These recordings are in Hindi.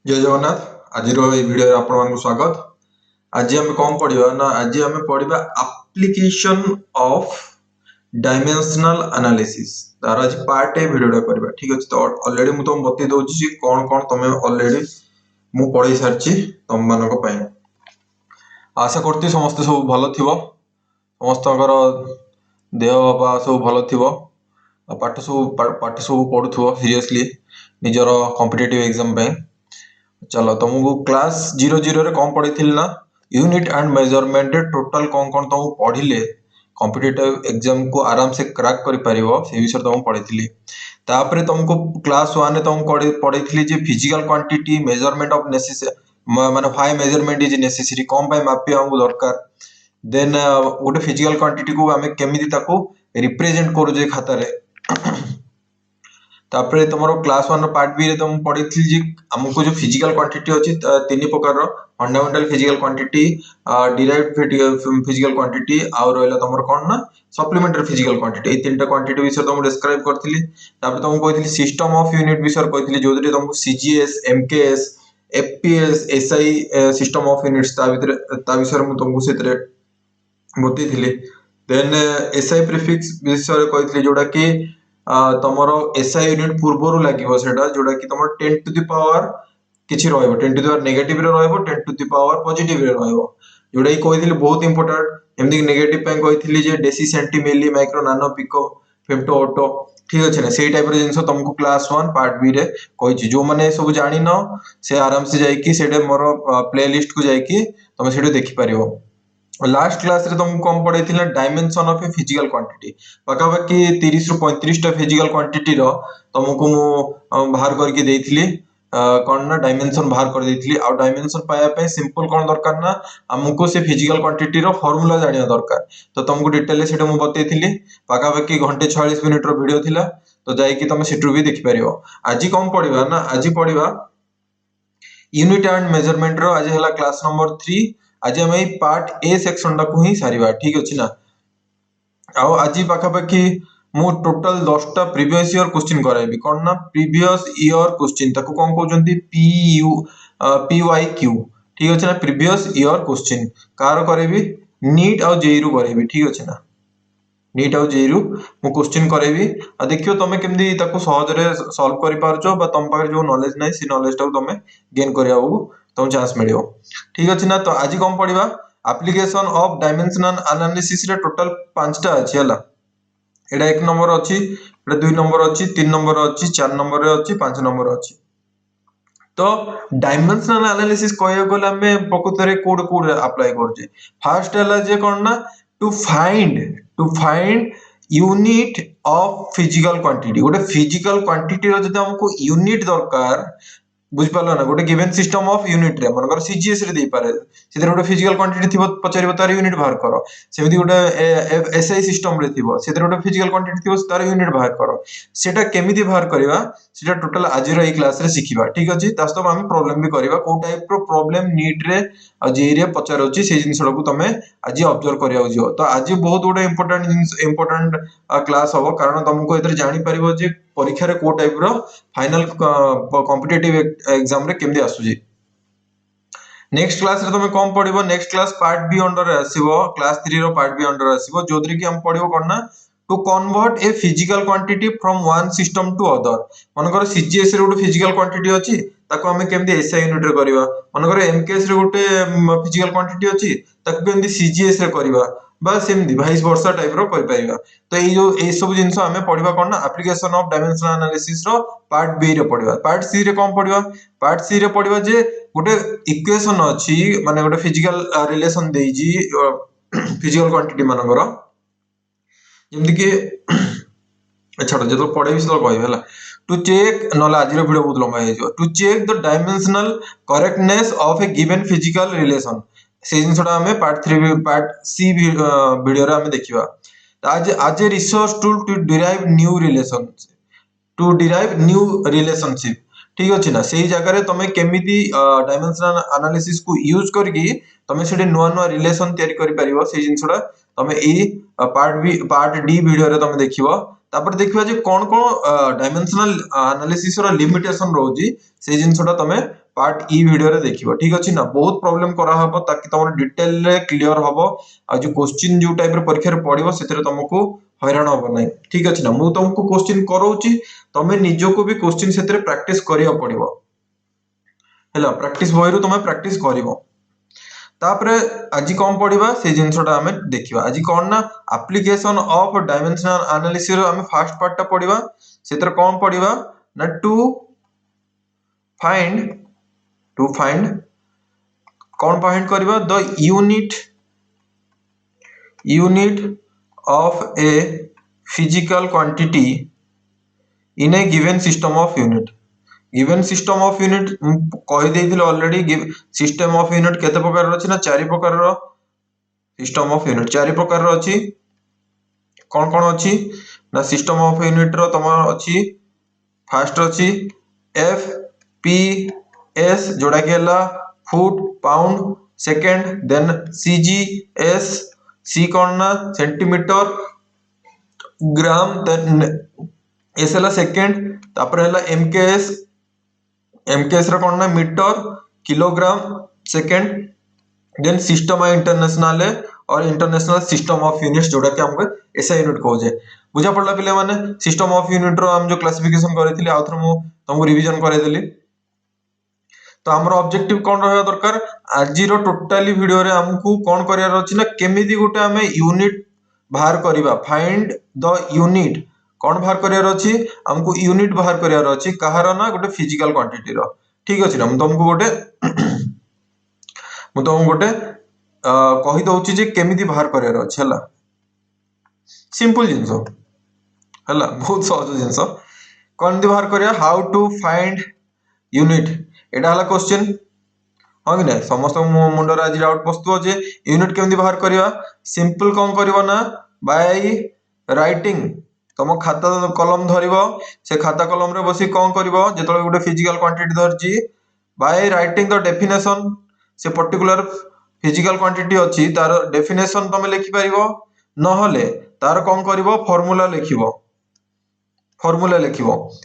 जय जगन्नाथ। आज वीडियो आपको स्वागत। आज आम कौन पढ़ा ना आज आम पढ़ा एप्लिकेशन ऑफ डायमेंशनल एनालिसिस तार आज पार्ट ए वीडियो करबा। ठीक अछि तो ऑलरेडी मु तुम बतै दउछि जे कौन कौन तमे ऑलरेडी मु पढ़ै सारछि तुम मानको पई। आशा करती समस्त सब भलो थिबो, समस्तकर देह बा सब भलो थिबो, पाठ सब पढुथबो सीरियसली निजर कॉम्पिटिटिव एग्जाम पे। चलो तुमको क्लास 00 रे कौन पढ़ी ना यूनिट एंड मेजरमेंट रे टोटल कौन कौन तुम पढ़िले कॉम्पिटिटिव एग्जाम को आराम से क्रैक कर परिबो से विषय तुम पढ़ी। तापर तुमको क्लास 1 रे तुम पढ़ी जे physical quantity measurement of necessary माने व्हाई मेजरमेंट इज नेसेसरी कौन पाई मापिया हमको दरकार। देन गोटे फिजिकल क्वांटिटी को हमें केमिति ताको रिप्रेजेंट करू जे खाता रे। तापर तुम क्लास 1 पार्ट बी रे तुम पढ़ी जे हमको जो फिजिकल क्वांटिटी अछि तीन प्रकार fundamental physical quantity, derived physical quantity और रहला तुम कोन ना सप्लीमेंटरी फिजिकल क्वांटिटी। ए तीनटा क्वांटिटी विषय तुम डिस्क्राइब करथिली। तापर तुम कहथिली सिस्टम ऑफ यूनिट विषय कहथिली जो तुमको CGS, MKS, FPS, SI system of units ता विषय मु तुमको सेतरे बतैथिली। देन एसआई प्रीफिक्स विषय कहथिली जोडा कि तमरो एसआई यूनिट पूर्वरु लागिवो सेटा जोडा कि तमरो 10 टू द पावर किछि रहइबो, 10 टू द पावर नेगेटिव रे रहइबो, 10 टू द पावर पॉजिटिव रे रहइबो। जोडा कि कहथिली बहुत इंपोर्टेंट। एमदी नेगेटिव पे कहथिली जे डेसी सेंटी मिली माइक्रो नानो पिको फेम्टो ऑटो। ठीक अछि ना सेही टाइप रे जिंस तुमको क्लास 1 पार्ट बी रे कहिछि। जो माने सब जानि न से आराम से जाई कि सेडे मोर प्लेलिस्ट को जाई कि तुम सेडे देखि परिबो। लास्ट क्लास रे तुमको कम पढ़ाई थिला dimension of A physical quantity पाका बाकी 30 रु 35 टा फिजिकल क्वांटिटी रो तुमको मु बाहर करके देइथिली। कोन ना डायमेंशन बाहर कर देइथिली। आ डायमेंशन पाया पे सिंपल कोन दरकार ना हमको से फिजिकल क्वांटिटी रो फार्मूला जानिया दरकार। तो तुमको डिटेल सेटा मु बतैथिली। पाका बाकी घंटे 46 मिनिट रो वीडियो थिला तो जाई कि तुम सेटु भी देखि परिबो। आज कम पढ़िबा ना आज पढ़िबा यूनिट एंड मेजरमेंट रो आज हला क्लास नंबर 3। आज हम पार्ट ए सेक्शन टा को ही सारिबा। ठीक अछि ना। आउ आज पाखा पाखी मु टोटल 10 टा प्रीवियस ईयर क्वेश्चन कराइबी। कोन ना प्रीवियस ईयर क्वेश्चन ताको कोन कहउचंती पीवाईक्यू। ठीक अछि ना प्रीवियस ईयर क्वेश्चन कार करेबी नीट और जेई रु करेबी। ठीक अछि ना नीट और जेई रु मु क्वेश्चन करेबी। आ देखियो तमे केमदी ताको सहज रे सॉल्व करि पारछो बा तम पाखे जो नॉलेज नै से नॉलेज टा तमे गेन करियाउ तुम चांस मिलियो। ठीक अछि ना। तो आज कम पढ़िबा एप्लीकेशन ऑफ डायमेंशनल एनालिसिस रे टोटल 5 टा अछि हला। एडा 1 नंबर अछि, एडा 2 नंबर अछि, 3 नंबर अछि, 4 नंबर रे अछि, 5 नंबर अछि। तो डायमेंशनल एनालिसिस कहया गले हमें प्रकृत रे कोड कोड अप्लाई करजे। फर्स्ट हला जे कोन ना to find unit of physical quantity. गोटे फिजिकल क्वांटिटी रो जदि हमको यूनिट दरकार बुझ पालो ना गोटे गिवन सिस्टम ऑफ यूनिट रे मनकर सीजीएस रे दे पारे सेतिर गोटे फिजिकल क्वांटिटी थिबो पचारिबो तार यूनिट बाहर करो। सेमिति गोटे एसआई सिस्टम रे थिबो सेतिर गोटे फिजिकल क्वांटिटी थिबो तार यूनिट बाहर करो। सेटा केमिति बाहर करबा सेटा टोटल आज रो ए क्लास रे सिखिबा। ठीक अछि। तास्तो हम प्रॉब्लम भी करबा को टाइप रो प्रॉब्लम नीट रे आ जेई रे पचारोची से जिंसडा को तमे आज ऑब्जर्व करिया जियो। तो आज बहुत गोटे इंपोर्टेंट क्लास हो कारण तुमको एतर जानि परिबो जे परीक्षा रे को टाइप रो फाइनल कॉम्पिटिटिव एग्जाम रे केमदी आसुजी। नेक्स्ट क्लास रे तुम कम पढ़िबो next class part B under रे आसीबो। क्लास 3 रो पार्ट बी अंडर आसीबो जोदरी कि हम पढ़िबो कोन ना to convert a physical quantity from one system to other. मनकर सीजीएस रे गोटे फिजिकल क्वांटिटी अछि ताको हमें केमदी एसआई यूनिट रे करबा। मनकर एमकेएस रे गोटे फिजिकल क्वांटिटी अछि ताको केमदी सीजीएस रे करबा बस एमदी वाइस वर्सा टाइप रो कर परिबा। तो ए सब जिंस हमें पढ़िबा कोन ना एप्लीकेशन ऑफ डायमेंशनल एनालिसिस रो पार्ट बी रे पढ़िबा। पार्ट सी रे कम पढ़िबा पार्ट सी रे पढ़िबा जे गोटे इक्वेशन अछि माने गोटे फिजिकल रिलेशन देइजी फिजिकल क्वांटिटी मानकर जेमति कि छाड़ जतो पढ़ेबी तो कहबे हला टू चेक नला आज रो वीडियो बहुत लंबा हे जो to check the dimensional correctness of a given physical relation से जिनसडा हमें पार्ट 3 पार्ट सी वीडियो रे हमें देखिबा। आज a resource tool to derive new relationship. ठीक अछि ना सेही जगह रे तमे केमिति डायमेंशनल एनालिसिस को यूज करके तमे सेठी नुवा नुवा रिलेशन तयारी करि परिबो से जिंसडा तमे ए पार्ट डी वीडियो रे तमे देखिबो। तापर देखिबा जे कोन कोन डायमेंशनल एनालिसिस रो लिमिटेशन रहउजी से जिंसटा तमे पार्ट ई वीडियो रे देखिबो ठीक अछि ना बहुत प्रॉब्लम करा हबो ताकि तमर डिटेल रे क्लियर हबो आ जो क्वेश्चन जो टाइप रे परीक्षा रे पडिबो सेतरे तुमको हैरान हबो नै ठीक अछि ना मु तुमको क्वेश्चन करौची तमे निजो को भी क्वेश्चन सेतरे प्रैक्टिस करिया पडिबो हैला प्रैक्टिस बहिरु तमे प्रैक्टिस करिवो तापरे आज कौन पढ़िबा से जिनसटा हमें देखिबा आज कौन ना एप्लीकेशन ऑफ डायमेंशनल एनालिसिस हमें फर्स्ट पार्ट टा पढ़िबा सेतर कौन पढ़िबा ना फाइंड टू फाइंड कौन फाइंड करिबा the unit of A physical quantity in A given system of unit given system of unit कहि देइथिले ऑलरेडी सिस्टम ऑफ यूनिट केते प्रकार अछि ना चारि प्रकार रो सिस्टम ऑफ यूनिट चारि प्रकार रो अछि कोन कोन अछि ना सिस्टम ऑफ यूनिट रो तमर अछि फर्स्ट अछि एफ पी एस जोड़ा के हला foot pound second then CG S सी कोन ना सेंटीमीटर ग्राम देन एस हला सेकंड तापर हला एमकेएस रो कोन ना metre kilogram second then system international और इंटरनेशनल सिस्टम ऑफ यूनिट्स जोड़ा के हमको एसआई यूनिट कहजे बुझा पड़ला पिले माने सिस्टम ऑफ यूनिट रो हम जो क्लासिफिकेशन करैथिले आउथर मु तुमको रिवीजन करै देली तो हमर ऑब्जेक्टिव कोन रहबा दरकार आज रो टोटली वीडियो रे हमको कोन करियार अछि ना केमिति गुटे हमें यूनिट बाहर करिबा फाइंड द यूनिट कोन बाहर करियार अछि हमको यूनिट बाहर करियार अछि कहार ना गुटे फिजिकल क्वांटिटी रो ठीक अछि ना तुमको गोटे कहि दउची जे केमिति बाहर करियार अछि हला सिंपल जिंसो हला बहुत सहज जिंसो कोन दि बाहर करिया हाउ टू फाइंड यूनिट एटा हला क्वेश्चन हां कि नै समस्त मुंडर आज डाउट पस्तु जे यूनिट केमिति बाहर करिया सिंपल कोन करिवो ना बाय राइटिंग तुम खाता कलम धरिबो से खाता कलम रे बसी कोन करिवो जेतले गुटे फिजिकल क्वांटिटी धरची बाय राइटिंग द डेफिनेशन से पर्टिकुलर फिजिकल क्वांटिटी अछि तार डेफिनेशन तुम लिखि परिबो न हले तार कोन करिवो फार्मूला लिखिबो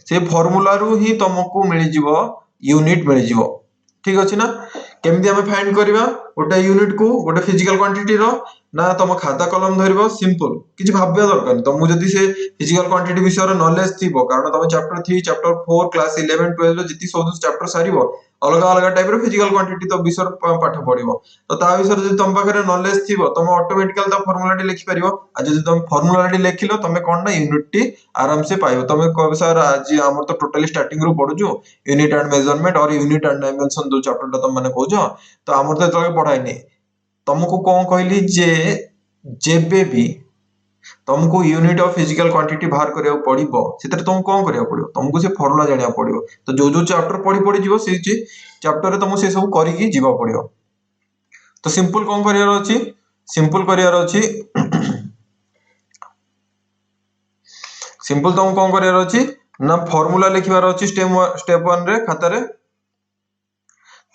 से फार्मूला रु ही तुमको मिल जिवो यूनिट मिल जिवो ठीक अछि ना केमिति हमें फाइंड करिवा गोटे यूनिट को गोटे फिजिकल क्वांटिटी रो ना तुम खाता कलम धरिबो सिंपल किछि भाबबे दरकार तुम जदी से फिजिकल क्वांटिटी विषय रो नॉलेज थिबो कारण तुम चैप्टर 3 चैप्टर 4 क्लास 11 12 रो जति सब चैप्टर सारिबो अलग अलग टाइप रो फिजिकल क्वांटिटी तो विषय पाठ पढिबो तो ता विषय जदी तुम पाखरे नॉलेज थिबो तुम ऑटोमेटिकली ता फार्मूला टी लिखि परिबो आ जदी तुम फार्मूला टी लिखिलो तुम कोन ना यूनिट टी आराम से पाइबो तुम कहबो सर आज हमर तो टोटली स्टार्टिंग रो पढुजु यूनिट एंड मेजरमेंट और यूनिट एंड डायमेंशन दो चैप्टर ता तुम माने कहजो तो हमर तो तले पढाई नै तुमको कोन कहली जे जेबे भी तुमको यूनिट ऑफ फिजिकल क्वांटिटी बाहर करिया पड़िबो सेतरे तुम कोन करिया पड़िबो तुमको से फार्मूला जानिया पड़िबो तो जो चैप्टर पढ़ी जिवो से चैप्टर रे तुम से सब करिकी जीवा पड़िबो तो सिंपल कोन करियार अछि सिंपल तुम कोन करियार अछि ना फार्मूला लिखिबार अछि स्टेप 1 रे खाता रे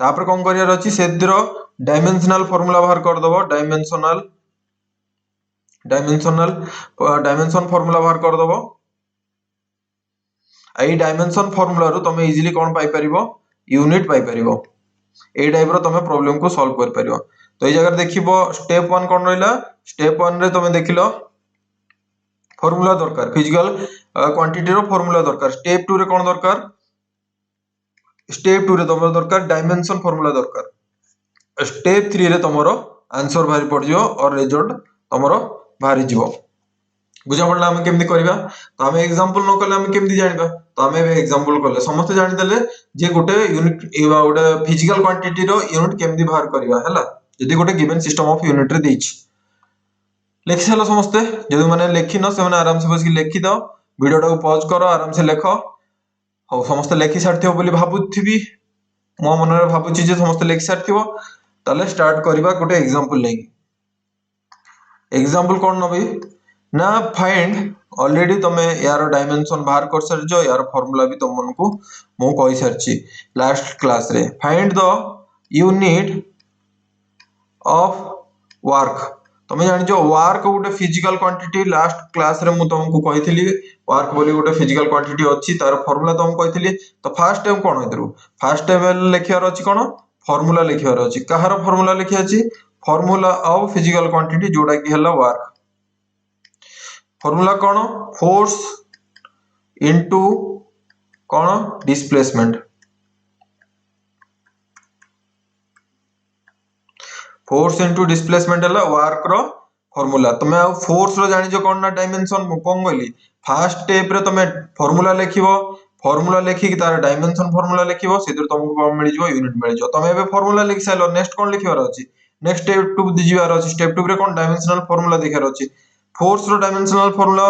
तापर कोन करियार अछि सेद्रो डायमेंशनल फार्मूला बाहर कर दबो डायमेंशन फार्मूला बाहर कर दबो आई डायमेंशन फार्मूला रो तुम इजीली कोन पाई परिबो यूनिट पाई परिबो ए टाइप रो तुम प्रॉब्लम को सॉल्व कर परिबो तो ए जगह देखिबो स्टेप 1 कोन रहला स्टेप 1 रे तुम देखिलो फार्मूला दरकार फिजिकल क्वांटिटी रो फार्मूला दरकार स्टेप 2 रे कोन दरकार स्टेप 2 रे तुम दरकार डायमेंशन फार्मूला दरकार स्टेप 3 रे तुमरो आंसर बाहर पड़ जिवो और रिजल्ट तुमरो बाहर जिवो बुझा पड़ला हम केमति करबा तो हम एग्जांपल न करले हम केमति जानिबा तो हम एग्जांपल करले समस्त जानि देले जे गोटे यूनिट एबा गोटे फिजिकल क्वांटिटी रो यूनिट केमति बाहर करबा हला जदी गोटे गिवन सिस्टम ऑफ यूनिट रे देछि लिखि सालो समस्त जदी माने लिखि न से माने आराम से बस लिखि दो वीडियो को पॉज करो आराम से लिखो हो समस्त लिखि सारथियो बोली भाबुथिबी मो मन रे भाबुची जे समस्त लिखि सारथिबो ताले स्टार्ट करबा गोटे एग्जांपल नै एग्जांपल कोन नबी ना फाइंड ऑलरेडी तमे यार डायमेंशन बाहर कर सरजो यार फार्मूला भी तुमको मो कहि सरची लास्ट क्लास रे find the unit of work तमे जानि जो वर्क गोटे फिजिकल क्वांटिटी लास्ट क्लास रे मु तुमको कहिथिली वर्क बोली गोटे फिजिकल क्वांटिटी अछि तार फार्मूला तुमको कहिथिली तो फर्स्ट टाइम कोन होइतरु फर्स्ट टाइम लिखियार अछि कोन फार्मूला लिखियार अछि कहार फार्मूला लिखि अछि फार्मूला ऑफ फिजिकल क्वांटिटी जोडा कि हला वर्क फार्मूला कोन फोर्स इनटू कोन डिस्प्लेसमेंट फोर्स इनटू डिस्प्लेसमेंट हला वर्क रो फार्मूला तमे आ फोर्स रो जानि जो कोन ना डायमेंशन मु कोन गली फर्स्ट स्टेप रे तमे फार्मूला लिखिबो फार्मूला लिखि कि तार डायमेंशन फार्मूला लिखिबो सेतिर तुमको कोन मिल जिवो यूनिट मिल जिवो तमे एबे फार्मूला लिखि साइलो नेक्स्ट कोन लिखिबार अछि नेक्स्ट स्टेप 2 दिजिबार अछि स्टेप 2 रे कोन डायमेंशनल फार्मूला दिखार अछि फोर्स रो डायमेंशनल फार्मूला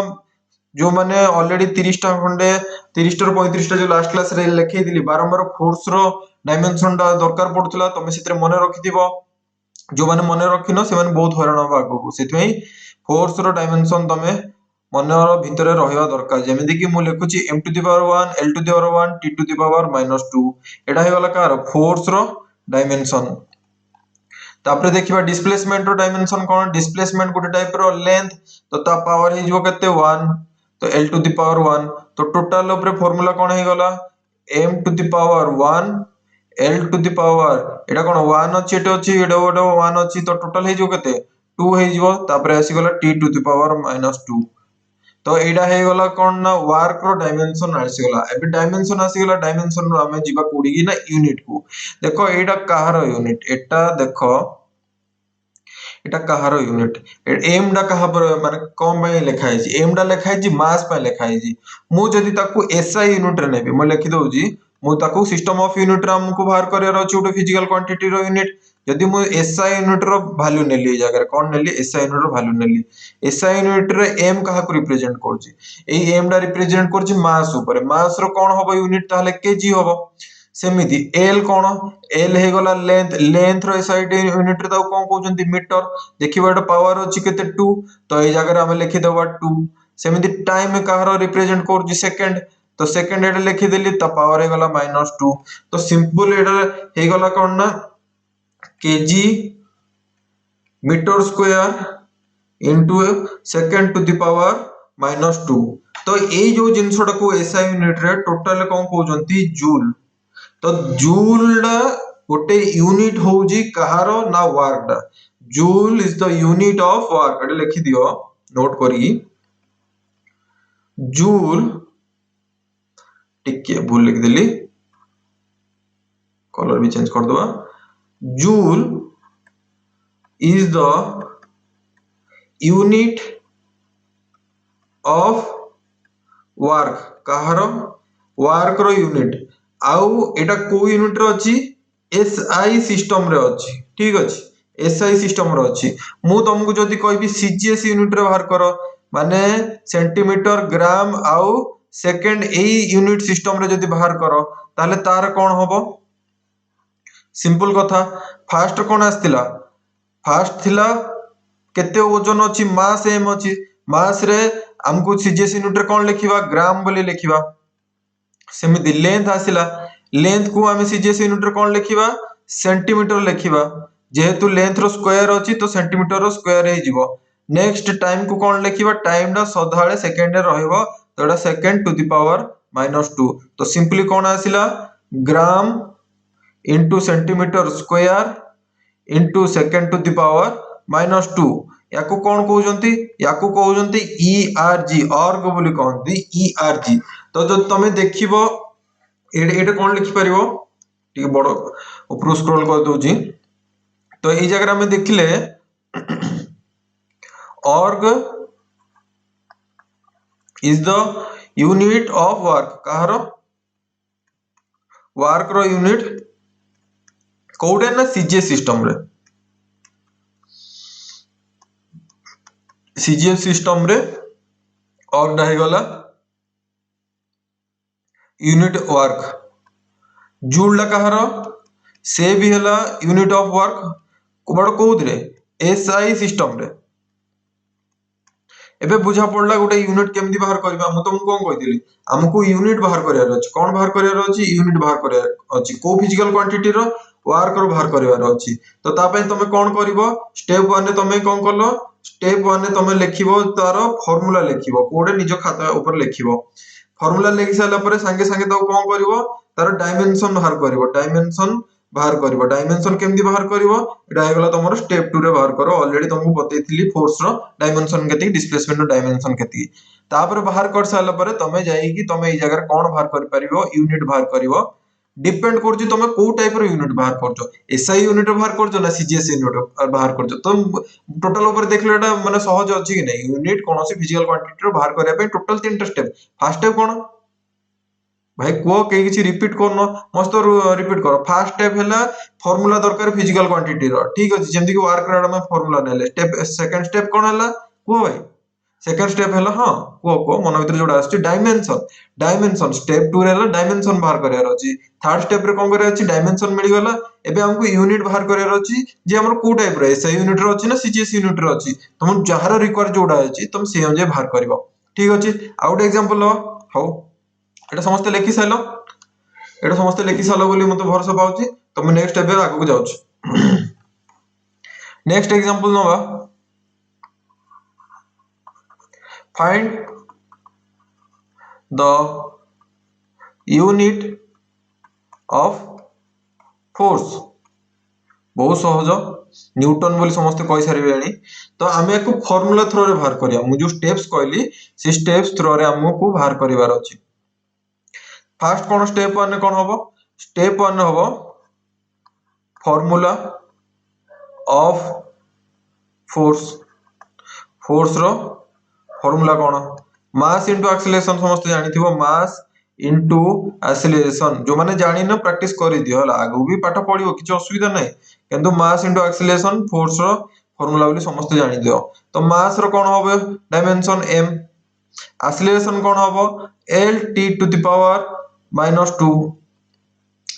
जो माने ऑलरेडी 30 टा खंडे 30 टा 35 टा जो लास्ट क्लास रे लिखि दिली बारंबार फोर्स रो डायमेंशन टा दरकार पडुतला तमे सेतिर मने रखिदिबो जो माने मने रखिनो से माने बहुत हैरान हबा आगो सेतमै फोर्स रो डायमेंशन तमे मने भितरे रहिबा दरकार जेमिति कि मु लिखुची m to the power 1 l to the power 1 t to the power -2 एटा हे वाला कार फोर्स रो डायमेंशन तापरे देखिबा डिस्प्लेसमेंट रो डायमेंशन कोन डिस्प्लेसमेंट गुटे टाइप रो लेंथ तो ता पावर हे जो केते 1 तो l टू द पावर 1 तो टोटल ऊपर फार्मूला कोन हे गला m to the power 1 l to the power एटा कोन 1 अछि एटा अछि एटा 1 अछि तो टोटल हे जो केते 2 हे जिवो तापरे आसी गला t टू द पावर -2 तो एटा हे गला कोन ना वर्क रो डायमेंशन आसी गला एबे डायमेंशन आसी गला डायमेंशन रो हमें जिबा कोडी की ना यूनिट को देखो एटा कहार यूनिट एटा देखो एटा कहार यूनिट एम डा कहा पर माने कम में लिखा है एम डा लिखा है मास पे लिखा है मु जदी ताकू एसआई यूनिट रे नेबी म लिखि दउ जी मु ताकू सिस्टम ऑफ यूनिट रा हमको बाहर करियर अछि उटे फिजिकल क्वांटिटी रो यूनिट जदी मु एसआई यूनिट रो वैल्यू नेली ए जगह कोन नेली एसआई यूनिट रो वैल्यू नेली एसआई यूनिट रे एम कहा को रिप्रेजेंट करछि ए एम डा रिप्रेजेंट करछि मास ऊपर मास रो कोन होबो यूनिट ताले केजी होबो सेमिति एल कोन एल हे गला लेंथ लेंथ रो साइड यूनिट रे ताऊ कोन कहउछंती मीटर देखिबा एटा पावर अछि केते 2 तो ए जगह हम लिखि देबा 2 सेमिति टाइम कहारो रिप्रेजेंट करछि सेकंड तो सेकंड एटा लिखि देली त पावर हे गला -2 तो सिंपल एटा हे गला कोन ना KG meter square into second to the power -2 तो ए जो जिंसटा को एसआई यूनिट रे टोटल कोन कहउछंती जूल तो जूल गोटे यूनिट होउजी कहारो ना वर्क डा joule is the unit of work एटा लिखि दियो नोट करी जूल टिके भूल लिख देली कलर भी चेंज कर दवा joule is the unit of work कहारो वर्क रो यूनिट आउ एटा को यूनिट रो अछि एसआई सिस्टम रे अछि ठीक अछि एसआई सिस्टम रो अछि मु तुमको जदी कहबी सीजीएस यूनिट रे बाहर करो माने सेंटीमीटर ग्राम आउ सेकंड ए यूनिट सिस्टम रे जदी बाहर करो ताले तार कोन होबो सिंपल कथा फर्स्ट कोन आस्तिला फर्स्ट थिला केते ओजन अछि मास एम अछि मास रे हमको सीजीएस यूनिट रे कोन लिखिबा ग्राम बोली लिखिबा सेमिति लेंथ आसिला लेंथ को हम सीजीएस यूनिट रे कोन लिखिबा सेंटीमीटर लिखिबा जेहेतु लेंथ रो स्क्वायर अछि तो सेंटीमीटर रो स्क्वायर हे जिवो नेक्स्ट टाइम को कोन लिखिबा टाइम डा सदाळे सेकंड रे रहइबो तो एटा सेकंड टू द पावर -2 तो सिंपली कोन आसिला gram into centimetre square into second to the power -2 याको कोन कहउजंती याको कहउजंती ईआरजी ऑर्ग बोली कहंती ईआरजी तो जो तमे देखिबो एडे कोन लिखि परिबो टिके बडो ऊपर स्क्रॉल कर दोजी तो ए जगह में देखिले org is the unit of work कहारो वर्क रो यूनिट कोडे ना सीजीएस सिस्टम रे ऑर्ग हे गला यूनिट वर्क जूल कहारो से भी हला यूनिट ऑफ वर्क बड़ कोउदरे एसआई सिस्टम रे एबे बुझा पड़ला गोटे यूनिट केमदी बाहर करबा हम तुमको कोन कहितली हमको यूनिट बाहर करियार अछि कोन बाहर करियार अछि यूनिट बाहर करियार अछि को फिजिकल क्वांटिटी रो वर्कर बाहर करिवार अछि तो ता पय तमे कोन करिवो स्टेप 1 रे तमे कोन करलो स्टेप 1 रे तमे लिखिवो तार फार्मूला लिखिवो कोडे निजो खाता ऊपर लिखिवो फार्मूला लिखि साला परे संगे संगे तो कोन करिवो तार डायमेंशन बाहर करिवो डायमेंशन केमदी बाहर करिवो एटा हेगला तमरो स्टेप 2 रे बाहर करो ऑलरेडी तुमको बतैथिली फोर्स रो डायमेंशन केति डिस्प्लेसमेंट रो डायमेंशन केति तापर बाहर कर साला परे तमे जाई कि तमे ई जगह कोन बाहर कर परिवो यूनिट बाहर करिवो डिपेंड करछि तमे को टाइप रो यूनिट बाहर करछो एसआई यूनिट बाहर करछो ना सीजीएस यूनिट बाहर करछो तो टोटल ऊपर देखले एटा माने सहज अछि कि नै यूनिट कोनोसी फिजिकल क्वांटिटी रो बाहर करिया पे टोटल 3 टा स्टेप फर्स्ट स्टेप कोन भाई को के किछि रिपीट करनो मस्त रिपीट करो फर्स्ट स्टेप हैला फार्मूला दरकार फिजिकल क्वांटिटी रो ठीक अछि जेमति कि वर्क रेट में फार्मूला नेले स्टेप सेकंड स्टेप कोन हैला को भाई सेकंड स्टेप हैला हां को मन भीतर जोडा आछि डायमेंशन स्टेप 2 रे हैला डायमेंशन बाहर करियार अछि थर्ड स्टेप रे कोन करिया अछि डायमेंशन मिली गला एबे हमको यूनिट बाहर करियार अछि जे हमर को टाइप रे एसआई यूनिट रो अछि ना सीजीएस यूनिट रो अछि तुम जहार रिक्वायर जोडा अछि तुम से जे बाहर करिवो ठीक अछि आउट एग्जांपल लो हाउ एटा समस्त लेखि साइलो एटा समस्त लेखि सालो बोली मते भरोसा पाउची तुम नेक्स्ट स्टेप आगु को जाउछ नेक्स्ट एग्जांपल नोबा find the unit of force बहुत सहज न्यूटन बोली समस्त कहि सारिबेनी तो आमे एको फार्मूला थ्रो रे बाहर करिया मु जो स्टेप्स कहली से स्टेप्स थ्रो रे हमको बाहर करिवार अछि फर्स्ट कोन स्टेप 1 रे कोन होबो स्टेप 1 रे होबो फार्मूला ऑफ फोर्स रो फार्मूला कोन मास इनटू एक्सीलरेशन समस्त जानिथिबो मास इनटू एक्सीलरेशन जो माने जानि न प्रैक्टिस करि दियो हला आगु भी पाठ पढिबो किछ असुविधा नै किंतु मास इनटू एक्सीलरेशन फोर्स रो फार्मूला बोली समस्त जानि दियो तो मास रो कोन होबो डायमेंशन m एक्सीलरेशन कोन होबो l t to the power -2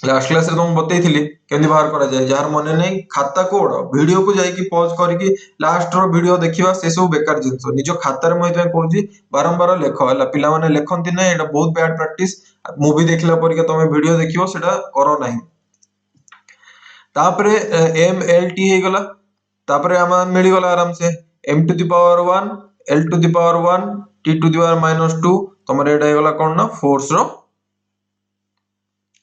last class रे तुम बतैथिली केंदी बाहर करा जाय जार मने नै खाता कोड वीडियो को जाई कि पॉज करिकि लास्ट रो वीडियो देखिबा से सब बेकार जिंस निजो खाता रे मई कहूजी बारंबार लेखो हला पिला माने लेखंती नै एटा बहुत बैड प्रैक्टिस मूवी देखला पर के तुम वीडियो देखिबो सेटा करो नै तापरे m l t हे गला तापरे हम मिली गला आराम से m to the power 1 l to the power 1 t to the power -2 तमरे एटा हे गला कोन ना फोर्स रो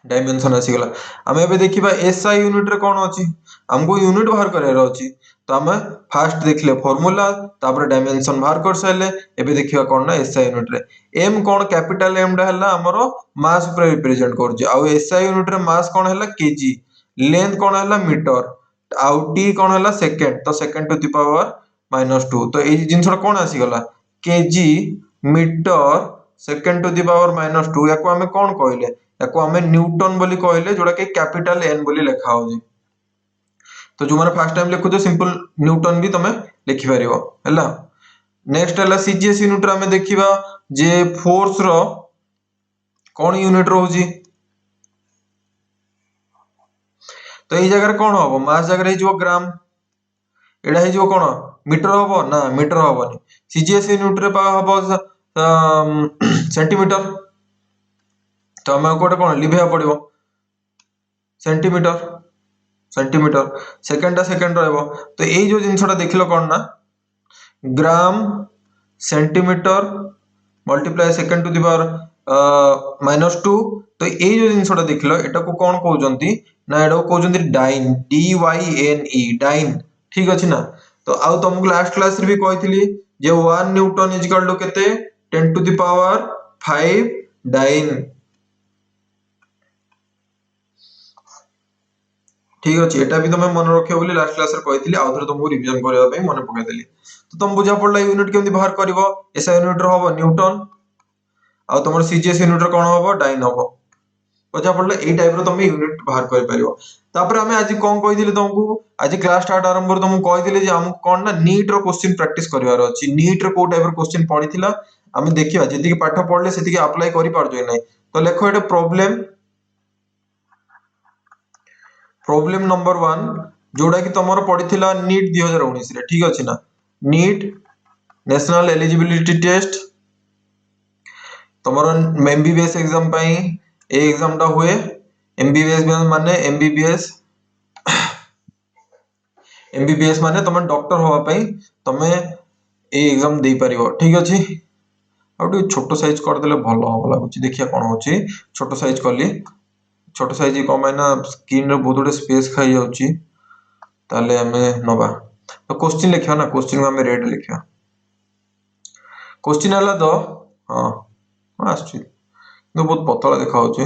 डायमेंशन आसी गला हम एबे देखिबा एसआई यूनिट रे कोन अछि हमको यूनिट बाहर करेर अछि तो हम फर्स्ट देखले फार्मूला तापर डायमेंशन बाहर कर सैले एबे देखिबा कोन ना एसआई यूनिट रे एम कोन कैपिटल एम डा हला हमरो मास ऊपर रिप्रेजेंट करछि आ एसआई यूनिट रे मास कोन हला केजी लेंथ कोन हला मीटर आ टी कोन हला सेकंड तो सेकंड टू द पावर -2 तो ए जिंस कोन आसी गला KG metre second to the power -2 याको हमें कोन कहले याको हमें न्यूटन बोली कहले जोड़ा के कैपिटल एन बोली लिखा होजी तो जो माने फर्स्ट टाइम लिखु तो सिंपल न्यूटन भी तमे लिखि परिबो हैला नेक्स्ट हला सीजीएस यूनिट रे हमें देखिबा जे फोर्स रो कोन यूनिट रहउजी तो ए जगह रे कोन होबो मास जगह रे जो ग्राम एडा हे जो कोन मीटर होबो ना मीटर होबोनी सीजीएस यूनिट रे पा होबो सेंटीमीटर तो हम कोटे कोन लिखिया पड़िबो सेंटीमीटर सेकंड रहबो तो ए जो जिंसटा देखिलो कोन ना gram centimetre multiply second to the power -2 तो ए जो जिंसटा देखिलो एटा को कोन कहउजंती ना एडा को कहउजंती dyne D Y N E dyne ठीक अछि ना तो आउ तुमको लास्ट क्लास रे भी कहितली जे 1 न्यूटन इज इक्वल टू केते 10 टू द पावर 5 डाइन ठीक अछि एटा भी तुम मन रखियो बोली लास्ट क्लास रे कहितली आउ थरे तुमको रिवीजन करबा पई मन पकै देली तो तुम बुझा पड़ला यूनिट केमि बाहर करबो एसआई यूनिट रो होबो न्यूटन आ तुमर सीजीएस यूनिट रो कोन होबो डाइन होबो बुझा पड़ला ए टाइप रो तुम यूनिट बाहर कर परिबो तापर हमें आज कोन कहिदिले तुमको आज क्लास स्टार्ट आरंभ रो तुमको कहिदिले जे हम कोन ना नीट रो क्वेश्चन प्रैक्टिस करिवार अछि नीट रो को टाइप रो क्वेश्चन पढिथिला हमें देखिबा जति के पाठ पढले सेति के अप्लाई करि पारजो नै तो लेखो एटा प्रॉब्लम नंबर 1 जोड़ा कि तमरो पढ़िथिला नीट 2019 रे ठीक अछि ना नीट नेशनल एलिजिबिलिटी टेस्ट तमरो एमबीबीएस एग्जाम पई ए एग्जाम टा हुए एमबीबीएस माने एमबीबीएस एमबीबीएस माने तुम डॉक्टर होवा पई तुम ए एग्जाम दे परिबो ठीक अछि आउट छोट साइज कर देले भलो हो लागुची देखिया कोन होची छोट साइज करली छोट साइज को मैना स्क्रीन रे बहुत स्पेस खाई जाउची ताले हमें नबा तो क्वेश्चन लिखिया ना क्वेश्चन में हमें रेड लिखिया क्वेश्चन हला तो हां आछी तो बहुत पतला देखा होची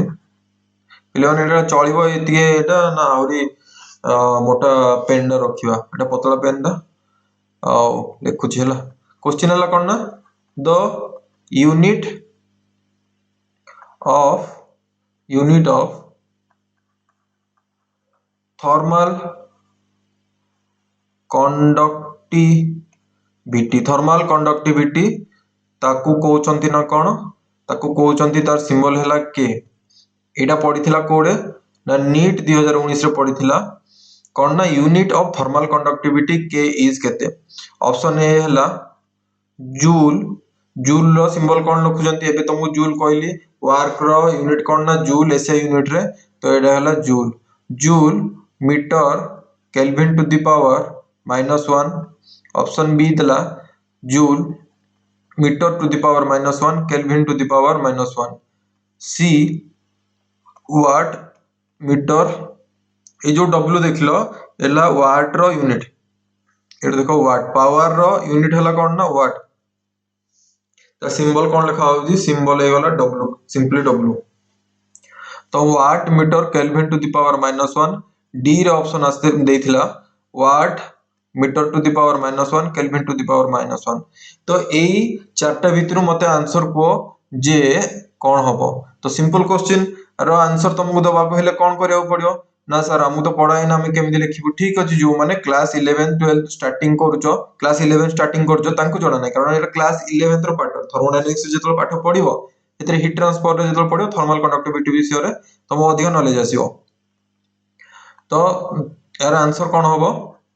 पिलेवन एटा चलिबो एतिके एटा ना आउरी मोटा पेन रखिबा एटा पतला पेन दा आ लिखुची हला क्वेश्चन हला कोन ना the unit of thermal conductivity ताकू कहउचंती ना कोन ताकू कहउचंती तार सिंबल हैला के एटा पडिथिला कोडे ना नीट 2019 रे पडिथिला कोन ना यूनिट ऑफ थर्मल कंडक्टिविटी के इज केते ऑप्शन ए हैला जूल जूल रो सिंबल कोन लिखुचंती एबे तुमको जूल कहली वर्क रो यूनिट कोन ना जूल एसआई यूनिट रे तो एटा हैला joule joule metre kelvin to the power -1 option B दला joule metre to the power -1 kelvin to the power -1 C watt metre ए जो w देखलो एला वाट रो यूनिट एटा देखो वाट पावर रो यूनिट हला कोन ना वाट तो सिंबल कोन लिखा होजी सिंबल हे गला w सिंपली w तो watt metre kelvin to the power -1 D रे ऑप्शन आस्ते देथिला watt metre to the power -1 kelvin to the power -1 तो एई चारटा भितरु मते आंसर को जे कोन हबो तो सिंपल क्वेश्चन रो आंसर तुमको दबा को हेले कोन करियो पड़ियो ना सर हमु तो पढ़ाई ना हम केमिति लिखिबु ठीक अछि जो माने क्लास 11 12 स्टार्टिंग करछो क्लास 11 स्टार्टिंग करछो तांको जणा नै कारण एटा क्लास 11 रो पाठ थर्मोडायनामिक्स जेतलो पाठ पढिबो एतरे हीट ट्रांसफर रे जेतलो पढिबो थर्मल कंडक्टिविटी विषय रे तम अधिक नॉलेज आसीबो तो यार आंसर कोन हबो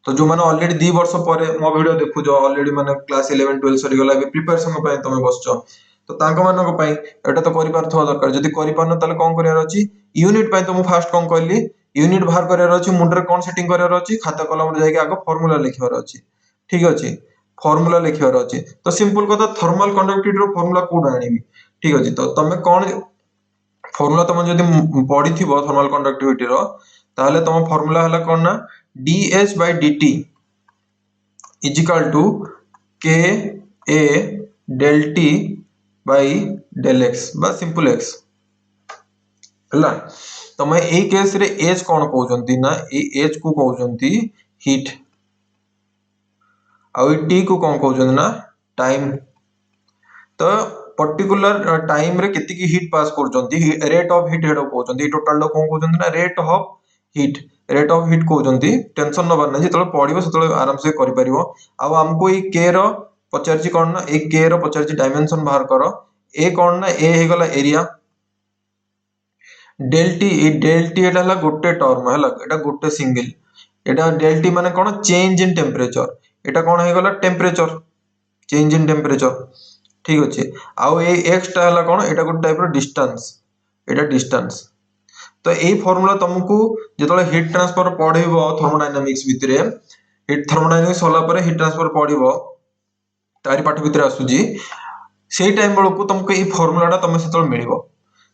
तो जो माने ऑलरेडी 2 वर्ष परे मो वीडियो देखु जो ऑलरेडी माने क्लास 11 12 सरी गला बे प्रिपरेशन पय तमे बसचो तो तांको मानको पय एटा तो करि पारथो दरकार जदी करि पारनो ताले कोन करियार अछि यूनिट पय तो मु फास्ट कोन कहली यूनिट बाहर करियार अछि मुंडरे कोन सेटिंग करियार अछि खाता कलम रे जाके आगो फार्मूला लिखियार अछि ठीक अछि फार्मूला लिखियार अछि तो सिंपल कथा थर्मल कंडक्टिविटी रो फार्मूला कोड आनिबी ठीक अछि तो तमे कोन फार्मूला तमे जदी पढिथिबो थर्मल कंडक्टिविटी रो ताले तम फार्मूला हला कोन ना dH/dt is equal to K A del T by del X बा सिंपल X हला तमे ए केस रे H कोन कहउचंती ना ए H को कहउचंती हीट आ T को कोन कहउचंती ना टाइम तो पर्टिकुलर टाइम रे केति की हीट पास करचंती रेट ऑफ हीट हेडो कहउचंती टोटल लो कोन कहउचंती ना रेट ऑफ हीट कहउचंती टेंशन नबर नै जेतलो पढिबो सेतलो आराम से करि परिबो आ हमको ई के रो पचारची कोन ना ए के रो पचारची डायमेंशन बाहर करो ए कोन ना ए हे गला एरिया डेल टी एटा हला गोटे टर्म हला एटा गोटे सिंगल एटा डेल टी माने कोन चेंज इन टेंपरेचर एटा कोन हे गला टेंपरेचर चेंज इन टेंपरेचर ठीक अछि आ ए एक्स टा हला कोन एटा गोटे टाइप रो डिस्टेंस एटा डिस्टेंस तो ए फार्मूला तुमको जेतले हीट ट्रांसफर पढिबो थर्मोडायनामिक्स भितरे हीट थर्मोडायनामिक्स होला परे हीट ट्रांसफर पढिबो तारि पाठ भितरे आसुजी सेही टाइम बेलको तुमको ए फार्मूलाटा तुम सेतले मिलिबो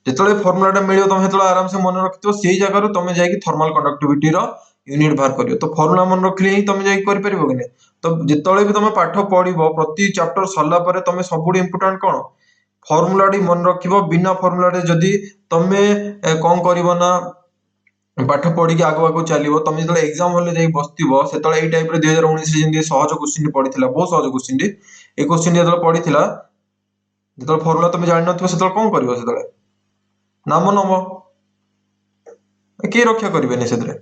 जेतले फार्मूलाटा मिलिबो तुम सेतले आराम से मन रखितो सेही जगह रो तुम जाई कि थर्मल कंडक्टिविटी रो यूनिट बाहर करियो तो फार्मूला मन रखले ही तुम जाई कर परिबो कि नै तो जेतले भी तुम पाठ पढिबो प्रति चैप्टर सरला परे तुम सबुडी इंपोर्टेंट कोन फार्मूला डी मन रखिबो बिना फार्मूला रे जदी तमे कोन करिवो ना पाठ पढी के आगो आगो चलिबो तमे जतले एग्जाम होले जाई बसतिबो सेतले एई टाइप रे 2019 रे जेंदी सहज क्वेश्चन पढिथिला बहुत सहज क्वेश्चन डी ए क्वेश्चन जतले पढिथिला जतले फार्मूला तमे जानि नथिबो सेतले कोन करिवो सेतले नाम नमो के रक्षा करिवे ने सेतले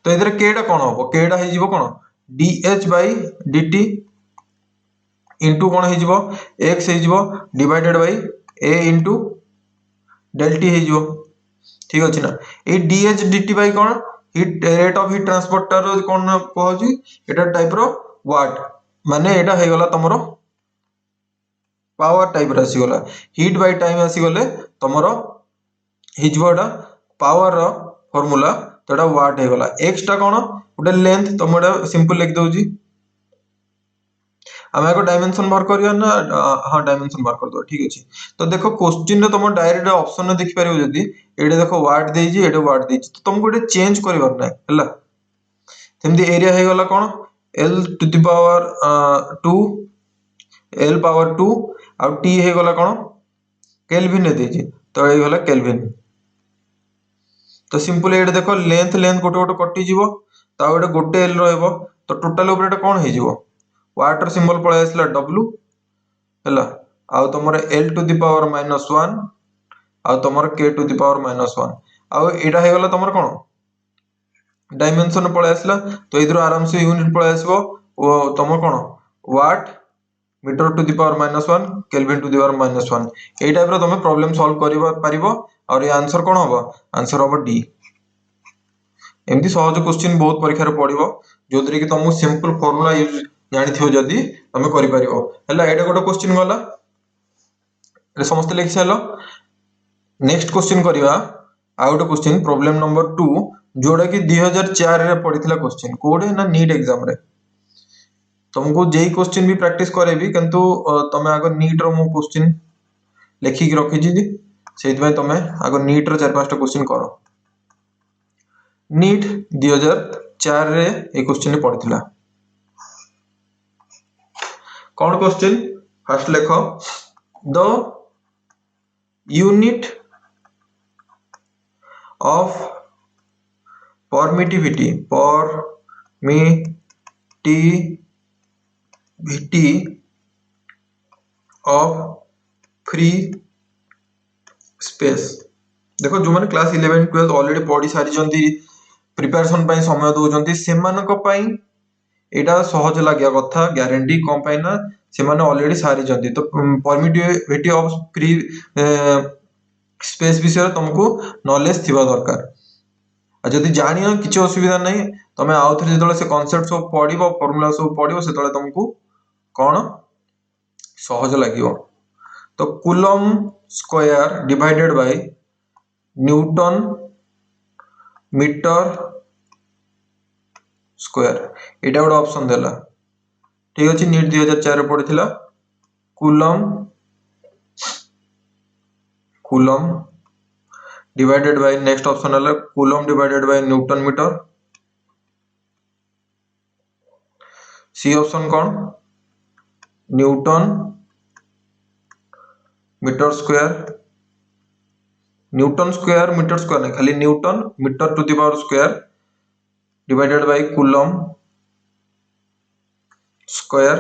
तो एदरे केडा कोन होबो केडा हे जिवो कोन dH/dt इनटू कोन हे जिवो x हे जिवो divided by a into del t हे जिवो ठीक अछि ना ए dH/dt बाय कोन heat rate of heat transport रो कोन कहउची एटा टाइप रो वाट माने एटा हे गला तमरो पावर टाइप रो आसी गला हीट बाय टाइम आसी गले तमरो हिजबोडा पावर रो फार्मूला तो एटा वाट हे गला x टा कोन गोटे लेंथ तो मोडा सिंपल लिख दउजी हम आको डायमेंशन बार करियो ना हां डायमेंशन बार कर दो ठीक अछि तो देखो क्वेश्चन रे तुम डायरेक्ट ऑप्शन रे देख पारियो जदी एडे देखो वाट देजी एडे वाट देजी तो तुमको एडे चेंज करबार नै हला सेमदी एरिया हे गला कोन l to the power 2 l power 2 आ t हे गला कोन केल्विन रे देजी तो ए गला केल्विन तो सिंपल एडे देखो लेंथ लेंथ गोटे गोटे कटि जीवो ता गोटे गोटे l रहबो तो टोटल ऊपर एटा कोन हे जीवो वाटर सिंबल पळे आसला w हला आ तमरे l टू द पावर -1 आ तमरे k टू द पावर -1 आ एटा हे गला तमरे कोन डायमेंशन पळे आसला तो इधर आराम से यूनिट पळे आसबो ओ तम कोन watt metre to the power -1 kelvin to the power -1 ए टाइप रो तमे प्रॉब्लम सॉल्व करिबा पारिबो और ये आंसर कोन होबो आंसर होबो डी एमती सहज क्वेश्चन बहुत परीक्षा रे पड़िबो जोदरे कि तुम सिंपल फार्मूला यूज जानिथियो जदी तमे करि पारिबो हला एटा गोटे क्वेश्चन गला ए समस्त लिख सालो नेक्स्ट क्वेश्चन करिवा आ गोटे क्वेश्चन प्रॉब्लम नंबर 2 जोडा कि 2004 रे पडिथिला क्वेश्चन कोडे ना नीट एग्जाम रे तुमको जेई क्वेश्चन भी प्रैक्टिस करेबी किंतु तमे आगो नीट रो मो क्वेश्चन लेखि कि रखि जी सेति भाई तमे आगो नीट रो 4-5 क्वेश्चन करो नीट 2004 रे ए क्वेश्चन पडिथिला कौन क्वेश्चन फर्स्ट लिखो the unit of permittivity of free space देखो जो माने क्लास 11 12 ऑलरेडी पढ़ी सारी जंती प्रिपरेशन पई समय दोजंती सेमानक पई एटा सहज लाग्या कथा ग्यारंटी कम पई ना से माने ऑलरेडी सारी जंती तो परमिटिविटी ऑफ फ्री स्पेस विषय तुमको नॉलेज थिबा दरकार आ जदी जानियो किछ असुविधा नै तमे आउथरे जेतले से कांसेप्ट सब पढिबो फार्मूला सब पढिबो सेतले तुमको कोन सहज लागियो तो coulomb square divided by newton metre square एटा गोटे ऑप्शन देला ठीक अछि नीट 2004 रे पढिथिला coulomb divided by next option हला coulomb divided by newton metre C option कोन न्यूटन मीटर स्क्वायर नहीं खाली newton metre to the power square divided by coulomb square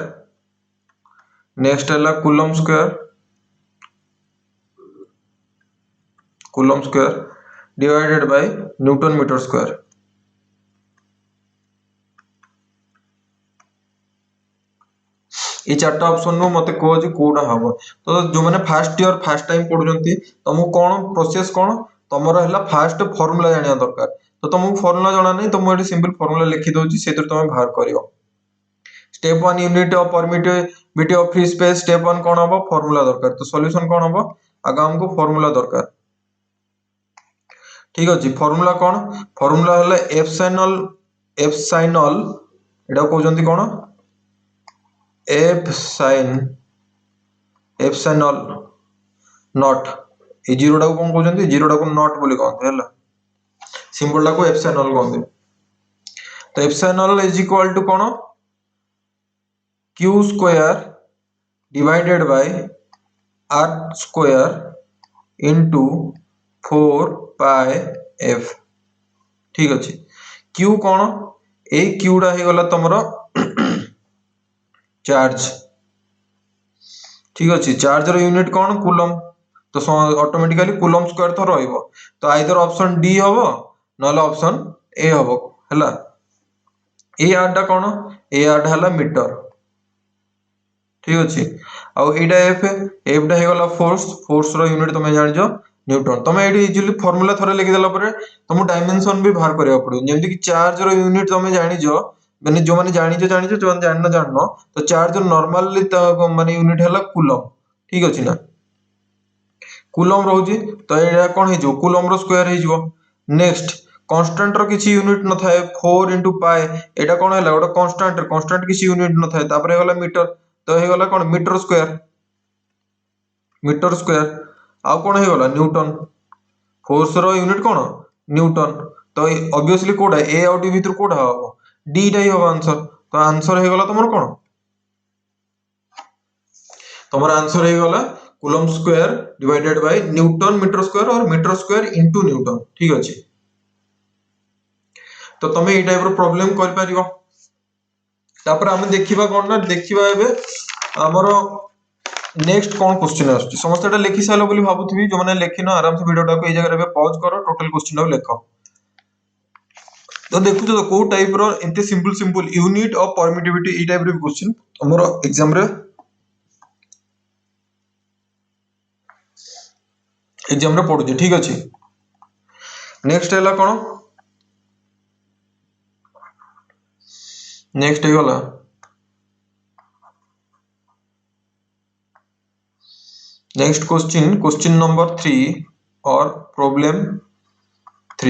next हला coulomb square divided by newton metre square ये चारटा ऑप्शन नु मते को जे कोडा हबो तो जो माने फर्स्ट ईयर फर्स्ट टाइम पढुजंती तमु कोन प्रोसेस कोन तमरो हला फर्स्ट फार्मूला जानिया दरकार तो तमु फार्मूला जाना नै तो मो एटी सिंपल फार्मूला लिखि दोची सेतर तमे बाहर करियो step 1 unit of permittivity of free space step 1 कोन हबो फार्मूला दरकार तो सॉल्यूशन कोन हबो आगा हमको फार्मूला दरकार ठीक अछि फार्मूला कोन फार्मूला हला F साइनल Etah कहउजंती cone F साइनल not a zero टा को कोन कहउजंती जीरो टा को नॉट बोली कहते हला सिंबल टा को एफ साइनल कहते तो F signal is equal to कोन q square divided by r square into 4 pi f ठीक अछि q कोन ए q टा हे गला तमरो चार्ज ठीक अछि चार्ज रो यूनिट कोन कूलम तो ऑटोमेटिकली कूलम स्क्वायर तो रहइबो तो आइदर ऑप्शन डी हबो नले ऑप्शन ए हबो हला ए आर टा कोन ए आर हला मीटर ठीक अछि आ एटा एफ टा हे गला फोर्स रो यूनिट तमे जानि जो न्यूटन तमे एडी इजीली फार्मूला थरे लिखि देला परे तुम डायमेंशन भी बाहर करिया पड़ो जेमति कि चार्ज रो यूनिट तमे जानि जो माने जो माने जानि जो जो माने जाननो तो चार्ज नॉर्मली माने यूनिट हला कूलम ठीक अछि ना कूलम रहउजी तो एटा कोन हे जो कूलम रो स्क्वायर हे जो नेक्स्ट कांस्टेंट रो किसी यूनिट न थाए 4 into पाई एटा कोन हैला गोटा कांस्टेंट किसी यूनिट न थाए तापर हे गला मीटर तो हे गला कोन मीटर स्क्वायर आ कोन हे गला न्यूटन फोर्स रो यूनिट कोन न्यूटन तो ऑब्वियसली कोडा ए आउट डी भीतर कोडा हो डी टा ही हो आंसर तो आंसर हे गला तमर कोन तमर आंसर हे गला coulomb square divided by newton metre square और मीटर स्क्वायर इनटू न्यूटन ठीक अछि तो तमे ए टाइप रो प्रॉब्लम कर परिबो तापर हम देखिबा कोन ना देखिबा एबे हमरो नेक्स्ट कोन क्वेश्चन आछी समस्त एटा लिखि सालो बोली भाबुथबी जो माने लेखिनो आराम से वीडियो टा को ए जगह रे पॉज करो टोटल क्वेश्चन को लेखो तो देखु तो को टाइप रो एते सिंपल यूनिट ऑफ परमिटिविटी ए टाइप रो क्वेश्चन हमरो एग्जाम रे पडुची ठीक अछि नेक्स्ट हैला कोन नेक्स्ट हे गला नेक्स्ट क्वेश्चन नंबर 3 और प्रॉब्लम 3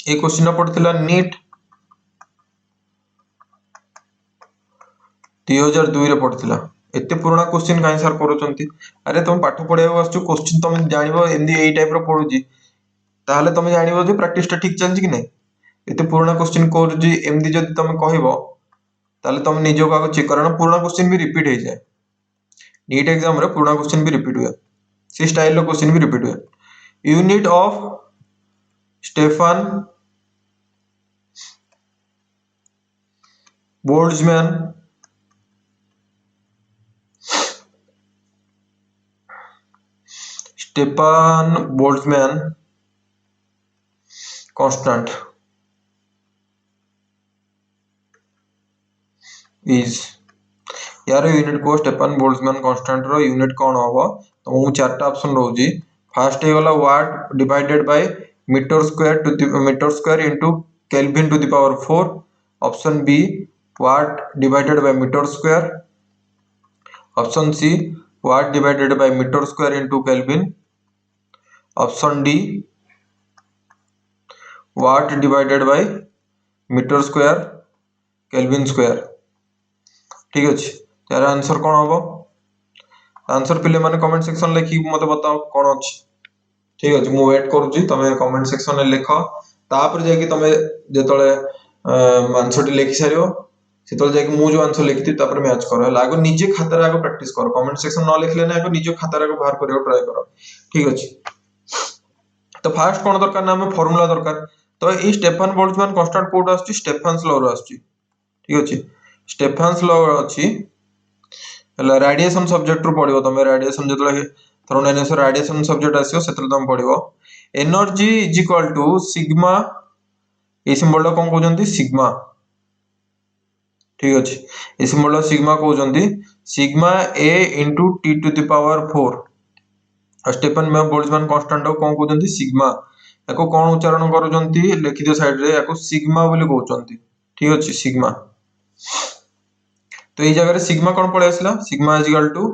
ए क्वेश्चन पड़थिला नीट 2002 रे पड़थिला एते पुराना क्वेश्चन काई सर करूचंती अरे तुम पाठ पढिया आछू क्वेश्चन तुम जानिबो एंदी एई टाइप रो पढुची ताहले तुम जानिबो जे प्रैक्टिस टा ठीक चलची कि नै एते पुराना क्वेश्चन करूची एंदी जदी तुम कहबो ताहले तुम निजो का चेक करना पुराना क्वेश्चन भी रिपीट हो जाए नीट एग्जाम रे पुराना क्वेश्चन भी रिपीट हुए सी स्टाइल रो क्वेश्चन भी रिपीट हुए unit of Stefan Boltzmann constant is यार यूनिट को स्टेफन बोल्ट्जमैन कांस्टेंट रो यूनिट कोन होबो तो मु चारटा ऑप्शन रहउजी फर्स्ट हे वाला watt divided by metre square into kelvin to the power 4 option B watt divided by metre square option C watt divided by metre square into kelvin option D watt divided by metre square kelvin square ठीक अछि यार आंसर कोन होबो आंसर पिले माने कमेंट सेक्शन लिखि मते बताओ कोन अछि ठीक अछि मु वेट करूची तमे कमेंट सेक्शन में लिखो तापर जे कि तमे जेतले आंसर लिखि सारियो सेतले जे कि मु जो आंसर लिखिति तापर मैच करो लागो निजे खाता रे आगो प्रैक्टिस करो कमेंट सेक्शन न लिखले ना आगो निजे खाता रे बाहर करियो ट्राई करो ठीक अछि तो फर्स्ट कोन दरकार नाम फार्मूला दरकार तो ई स्टेफन बोल्ट्जमैन कांस्टेंट कोड आछि स्टेफन्स लॉ रो आछि ठीक अछि स्टेफन्स लॉ अछि हला रेडिएशन सब्जेक्ट रो पढिबो तमे रेडिएशन जेतले थर्मोडायनामिक्स रेडिएशन सब्जेक्ट आसियो सेतले तमे पढिबो energy is equal to sigma ए सिंबल कोन कहउजंती सिग्मा ठीक अछि ए सिंबल सिग्मा कहउजंती sigma a into t to the power 4 Stefan Boltzmann constant कोन कहउजंती सिग्मा एको कोन उच्चारण करूजंती लिखि दियो साइड रे एको सिग्मा बोली कहउजंती ठीक अछि सिग्मा तो ए जगह रे सिग्मा कोन पळे आसला sigma is equal to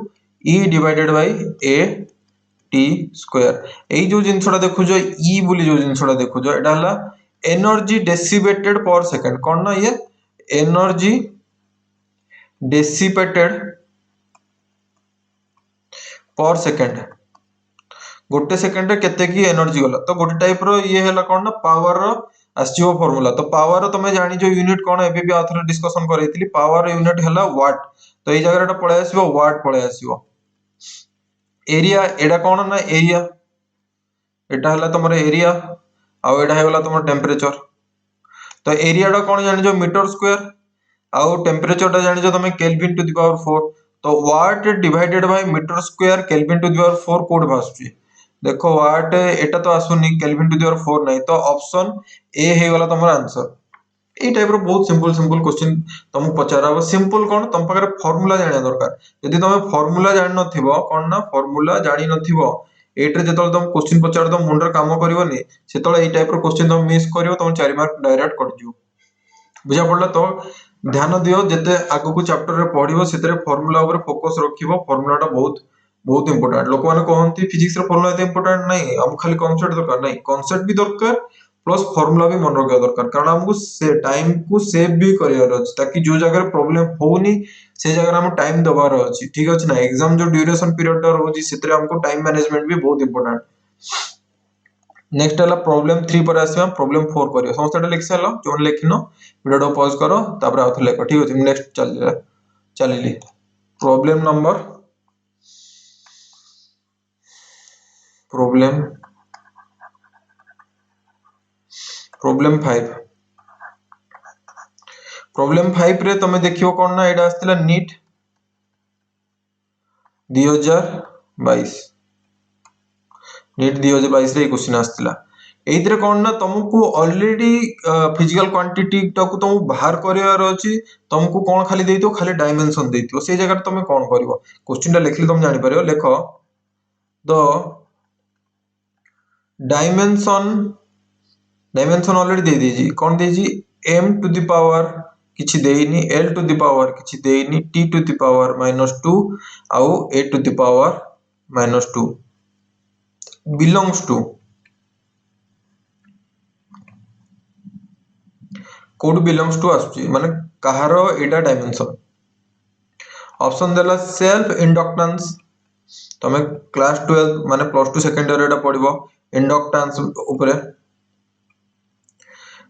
e divided by a t square एई जो जिंसडा देखु जो e बोली जो जिंसडा देखु जो एटा हला एनर्जी डेसिपेटेड पर सेकंड कोन ना ये एनर्जी डेसिपेटेड पर सेकंड गोटे सेकंड रे केते की एनर्जी गला तो गोटे टाइप रो ये हला कोन ना पावर रो आसीओ फार्मूला तो पावर तमे जानि जो यूनिट कोन एबे भी आथरे डिस्कशन करैतिली पावर यूनिट हला वाट तो ए जगह रे पळे आसीबो वाट पळे आसीबो एरिया एडा कोन ना एरिया एटा हला तमर एरिया आ एडा हेगला तमर टेंपरेचर तो एरिया डा कोन जानि जो मीटर स्क्वायर आ टेंपरेचर डा जानि जो तमे केल्विन टू द पावर 4 तो watt divided by metre square kelvin to the power 4 कोड भासुची देखो वाट एटा तो आसुनी केल्विन टू द पावर 4 नै तो ऑप्शन ए हे गला तमर आंसर ए टाइप रो बहुत सिंपल क्वेश्चन तुम पचाराबो सिंपल कोन तुम पाकर फार्मूला जानिया दरकार यदि तुम फार्मूला जानि नथिबो कोन ना फार्मूला जानि नथिबो एटरे जेतल तुम क्वेश्चन पचार तुम मुंडर काम करबोनी सेतल ए टाइप रो क्वेश्चन तुम मिस करियो तुम 4 मार्क डायरेक्ट कट जियो बुझा पड़ला तो ध्यान दियो जते आगु को चैप्टर रे पढिबो सेतरे फार्मूला ऊपर फोकस रखिबो फार्मूला टा बहुत बहुत इंपोर्टेंट लोक माने कहंती फिजिक्स रो फॉर्मूला एते इंपोर्टेंट नहीं हम खाली कांसेप्ट दरकार नहीं कांसेप्ट भी दरकार प्लस फॉर्मूला भी मन रखा दरकार कारण हमको से टाइम को सेव भी करियर अछि ताकि जो जगह प्रॉब्लम होनी से जगह हम टाइम दबार अछि ठीक अछि ना एग्जाम जो ड्यूरेशन पीरियड रहउछि सेतरे हमको टाइम मैनेजमेंट भी बहुत इंपोर्टेंट नेक्स्ट है प्रॉब्लम 3 पर आसीबा प्रॉब्लम 4 करियो समस्त लिख सारलो जोन लिखिनो वीडियो पॉज करो तापर आउथ लेखो ठीक अछि नेक्स्ट चलिली problem number problem problem 5 problem 5 रे तमे देखियो कोन ना एडा आस्तिला नीट 2022 नीट 2022 रे क्वेश्चन आस्तिला एइतरे कोन ना तुमको ऑलरेडी फिजिकल क्वांटिटी टाकू तुम बाहर करिवार अछि तुमको कोन खाली देइतो खाली डायमेंशन देइतो से जगह तुम कोन करिवो क्वेश्चन टा लिखले तुम जानि परियो लेखो द डायमेंशन डायमेंशन ऑलरेडी दे दीजी कौन दीजी m टू द पावर किछि देइनी l टू द पावर किछि देइनी t टू द पावर -2 आउ a to the power -2 belongs to code belongs to आसुची माने कहारो एटा डायमेंशन ऑप्शन देला सेल्फ इंडक्टेंस तमे क्लास 12 माने प्लस 2 सेकंड ईयर एटा पढिबो इंडक्टेंस ऊपर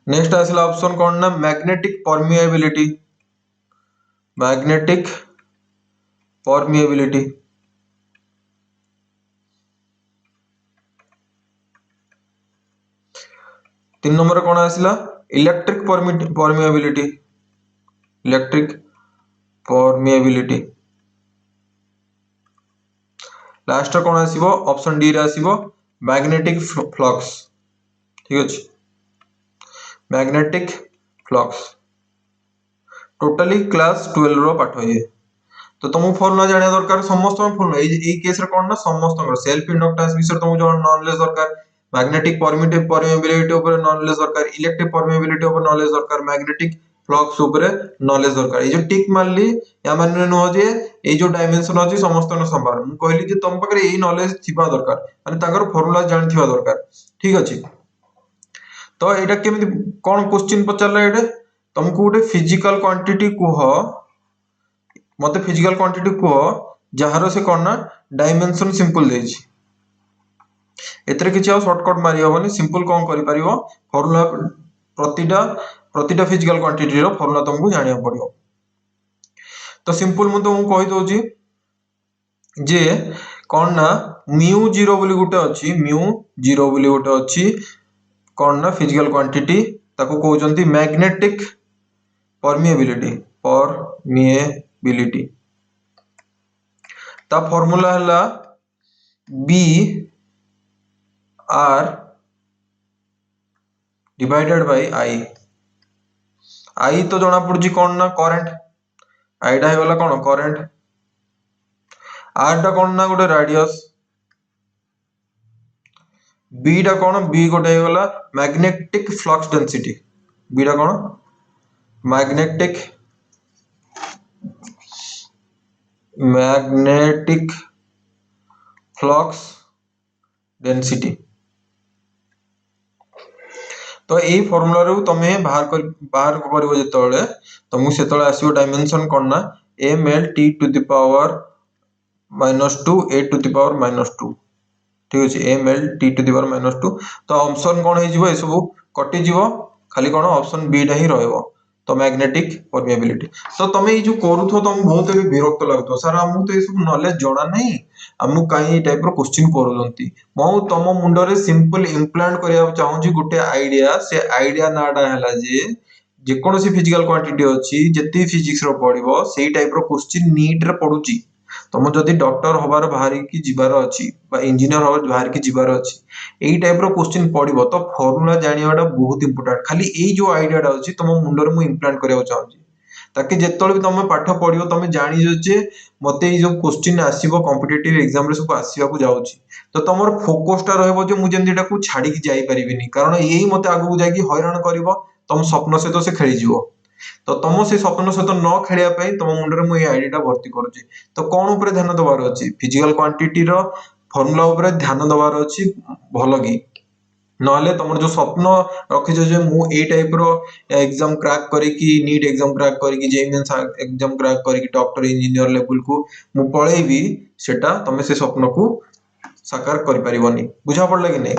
नेक्स्ट आसला ऑप्शन कोन ना magnetic permeability magnetic permeability 3 number कोन आसला electric permeability electric permeability last कोन आसीबो ऑप्शन डी रे आसीबो मैग्नेटिक फ्लक्स ठीक अछि मैग्नेटिक फ्लक्स टोटली क्लास 12 रो पाठ ये तो तुम फॉर्मूला जानिया दरकार समस्त फॉर्मूला ए केस रे कोन ना समस्त सेल्फ इंडक्टेंस विषय तुम जो नॉलेज दरकार मैग्नेटिक परमिएबिलिटी ऊपर नॉलेज दरकार इलेक्ट्रिक परमिएबिलिटी ऊपर नॉलेज दरकार मैग्नेटिक फ्लक्स ऊपर नॉलेज दरकार ए जो टिक मारली या माने न हो जे ए जो डायमेंशन अछि समस्त न संभार मु कहली जे तुम पकरे ए नॉलेज थिबा दरकार माने ताकर फॉर्मूला जानि थिबा दरकार ठीक अछि तो एटा केमि कोन क्वेश्चन पचारला एटा तुमको गोटे फिजिकल क्वांटिटी कुह मते फिजिकल क्वांटिटी कुह जहारो से कोन ना डायमेंशन सिंपल देछि एतरे किछि आ शॉर्टकट मारि होबनी सिंपल कोन करि परिबो फॉर्मूला प्रतिटा फिजिकल क्वांटिटी रो फॉर्मूला तुमको जानिया पड़ियो तो सिंपल मु तुमको कहि दोछि जे कोन ना म्यू 0 बोली गुटे अछि म्यू 0 बोली गुटे अछि कोन ना फिजिकल क्वांटिटी ताको कहउचंती मैग्नेटिक परमिएबिलिटी ता फार्मूला हला b r divided by i तो जणा पड़जी कोन ना करंट i डा हेगला कोन करंट r डा कोन ना गोटे रेडियस b डा कोन b गोटे हेगला मैग्नेटिक फ्लक्स डेंसिटी b डा कोन मैग्नेटिक फ्लक्स डेंसिटी तो ए फार्मूला रो तमे बाहर करिवो जेतळे तमु सेतळे आसीओ डायमेंशन कोन ना ml t to the power -2 a to the power -2 ठीक अछि ml t to the power -2 तो ऑप्शन कोन हे जिवो ए सब कटि जिवो खाली कोन ऑप्शन बी डा ही रहइबो तो मैग्नेटिक परमिएबिलिटी तो तमे ई जो करूथो तुम बहुत भी विरक्त लागतो सर हमहु तो ए सब नॉलेज जणा नहीं हमहु काई टाइप रो क्वेश्चन करजंती मो तम मुंडो रे सिंपल इम्प्लांट करिया चाहू छी गुटे आईडिया से आईडिया नाडा हला जे कोनोसी फिजिकल क्वांटिटी अछि जति फिजिक्स रो पढिबो सेही टाइप रो क्वेश्चन नीट रे पढुची तुम जदि डॉक्टर होबार बाहरी की जिबार अछि बा इंजीनियर होबार बाहर की जिबार अछि एही टाइप रो क्वेश्चन पढिबो तो फार्मूला जानियाटा बहुत इंपोर्टेंट खाली एही जो आईडियाटा अछि तुम मुंडो रे मु इम्प्लांट करिया चाहू छी ताकि जेतळे भी तुम पाठ पढिबो तुम जानि जे मते ई जो क्वेश्चन आसीबो कॉम्पिटिटिव एग्जाम रे सब आसीबा को जाउची तो तमर फोकस टा रहबो जे मु जेंदिटा को छाडी की जाई परिबिनी कारण एही मते आगु जाई की हैरान करबो तुम स्वप्न से तो से खेली जीवो तो तुम से स्वप्न सहित न खेलिया तुम मुंडे में ये आइडिया भर्ती करुच्ची तो कौन उपर ध्यान दबार अच्छी फिजिकल क्वांटिटी फर्मुला उपर ध्यान दबार अच्छी भल कि नहले तुम जो स्वप्न रखिछ जे मु ए टाइप रो एग्जाम क्रैक करिकी नीट एग्जाम क्रैक करिकी जेईई मेंस एग्जाम क्रैक करिकी डॉक्टर इंजीनियर लेवल को मु पळेबी सेटा तमे से स्वप्न को साकार करि परिबनी बुझा पड़ला कि नहीं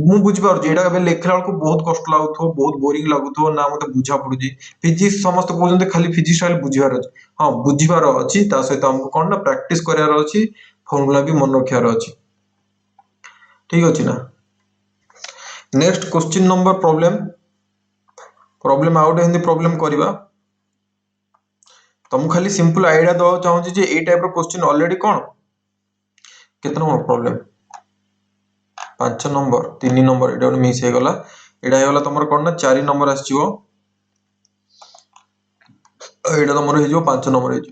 मु बुझ पार जे एटा लेखला को बहुत कष्ट लागुथो बहुत बोरिंग लागुथो ना मते बुझा पड़ुजी फिजिक्स समस्त कहउजंते खाली फिजिक्स वाले बुझिबार अछि हां बुझिबार अछि ता सहित हमको कोन ना प्रैक्टिस करियार अछि फॉर्मूला भी मन रखियार अछि ठीक अछि ना next question number problem out Hindi problem करबा तुम खाली सिंपल आइडिया दवा चाहूँ जे ए टाइप रो क्वेश्चन ऑलरेडी कोन कितना नंबर प्रॉब्लम 5 नंबर 3 नंबर एटा मिस हे गला एटा हे गला तमर कोन ना 4 नंबर आछियो एटा तमर हे जो 5 नंबर हे जो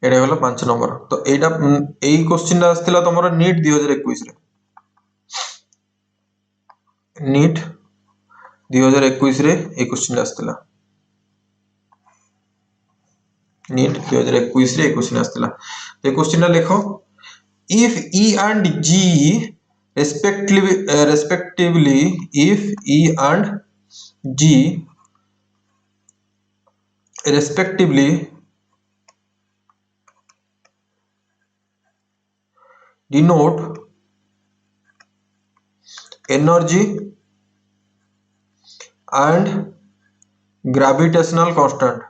एटा गला 5 नंबर तो एटा एई क्वेश्चन आस्थिला तमर नीट 2021 रे नीट 2021 रे ए क्वेश्चन आस्थिला नीट 2021 रे ए क्वेश्चन आस्थिला ए क्वेश्चन लेखो if E and G respectively if E and G respectively denote energy and gravitational constant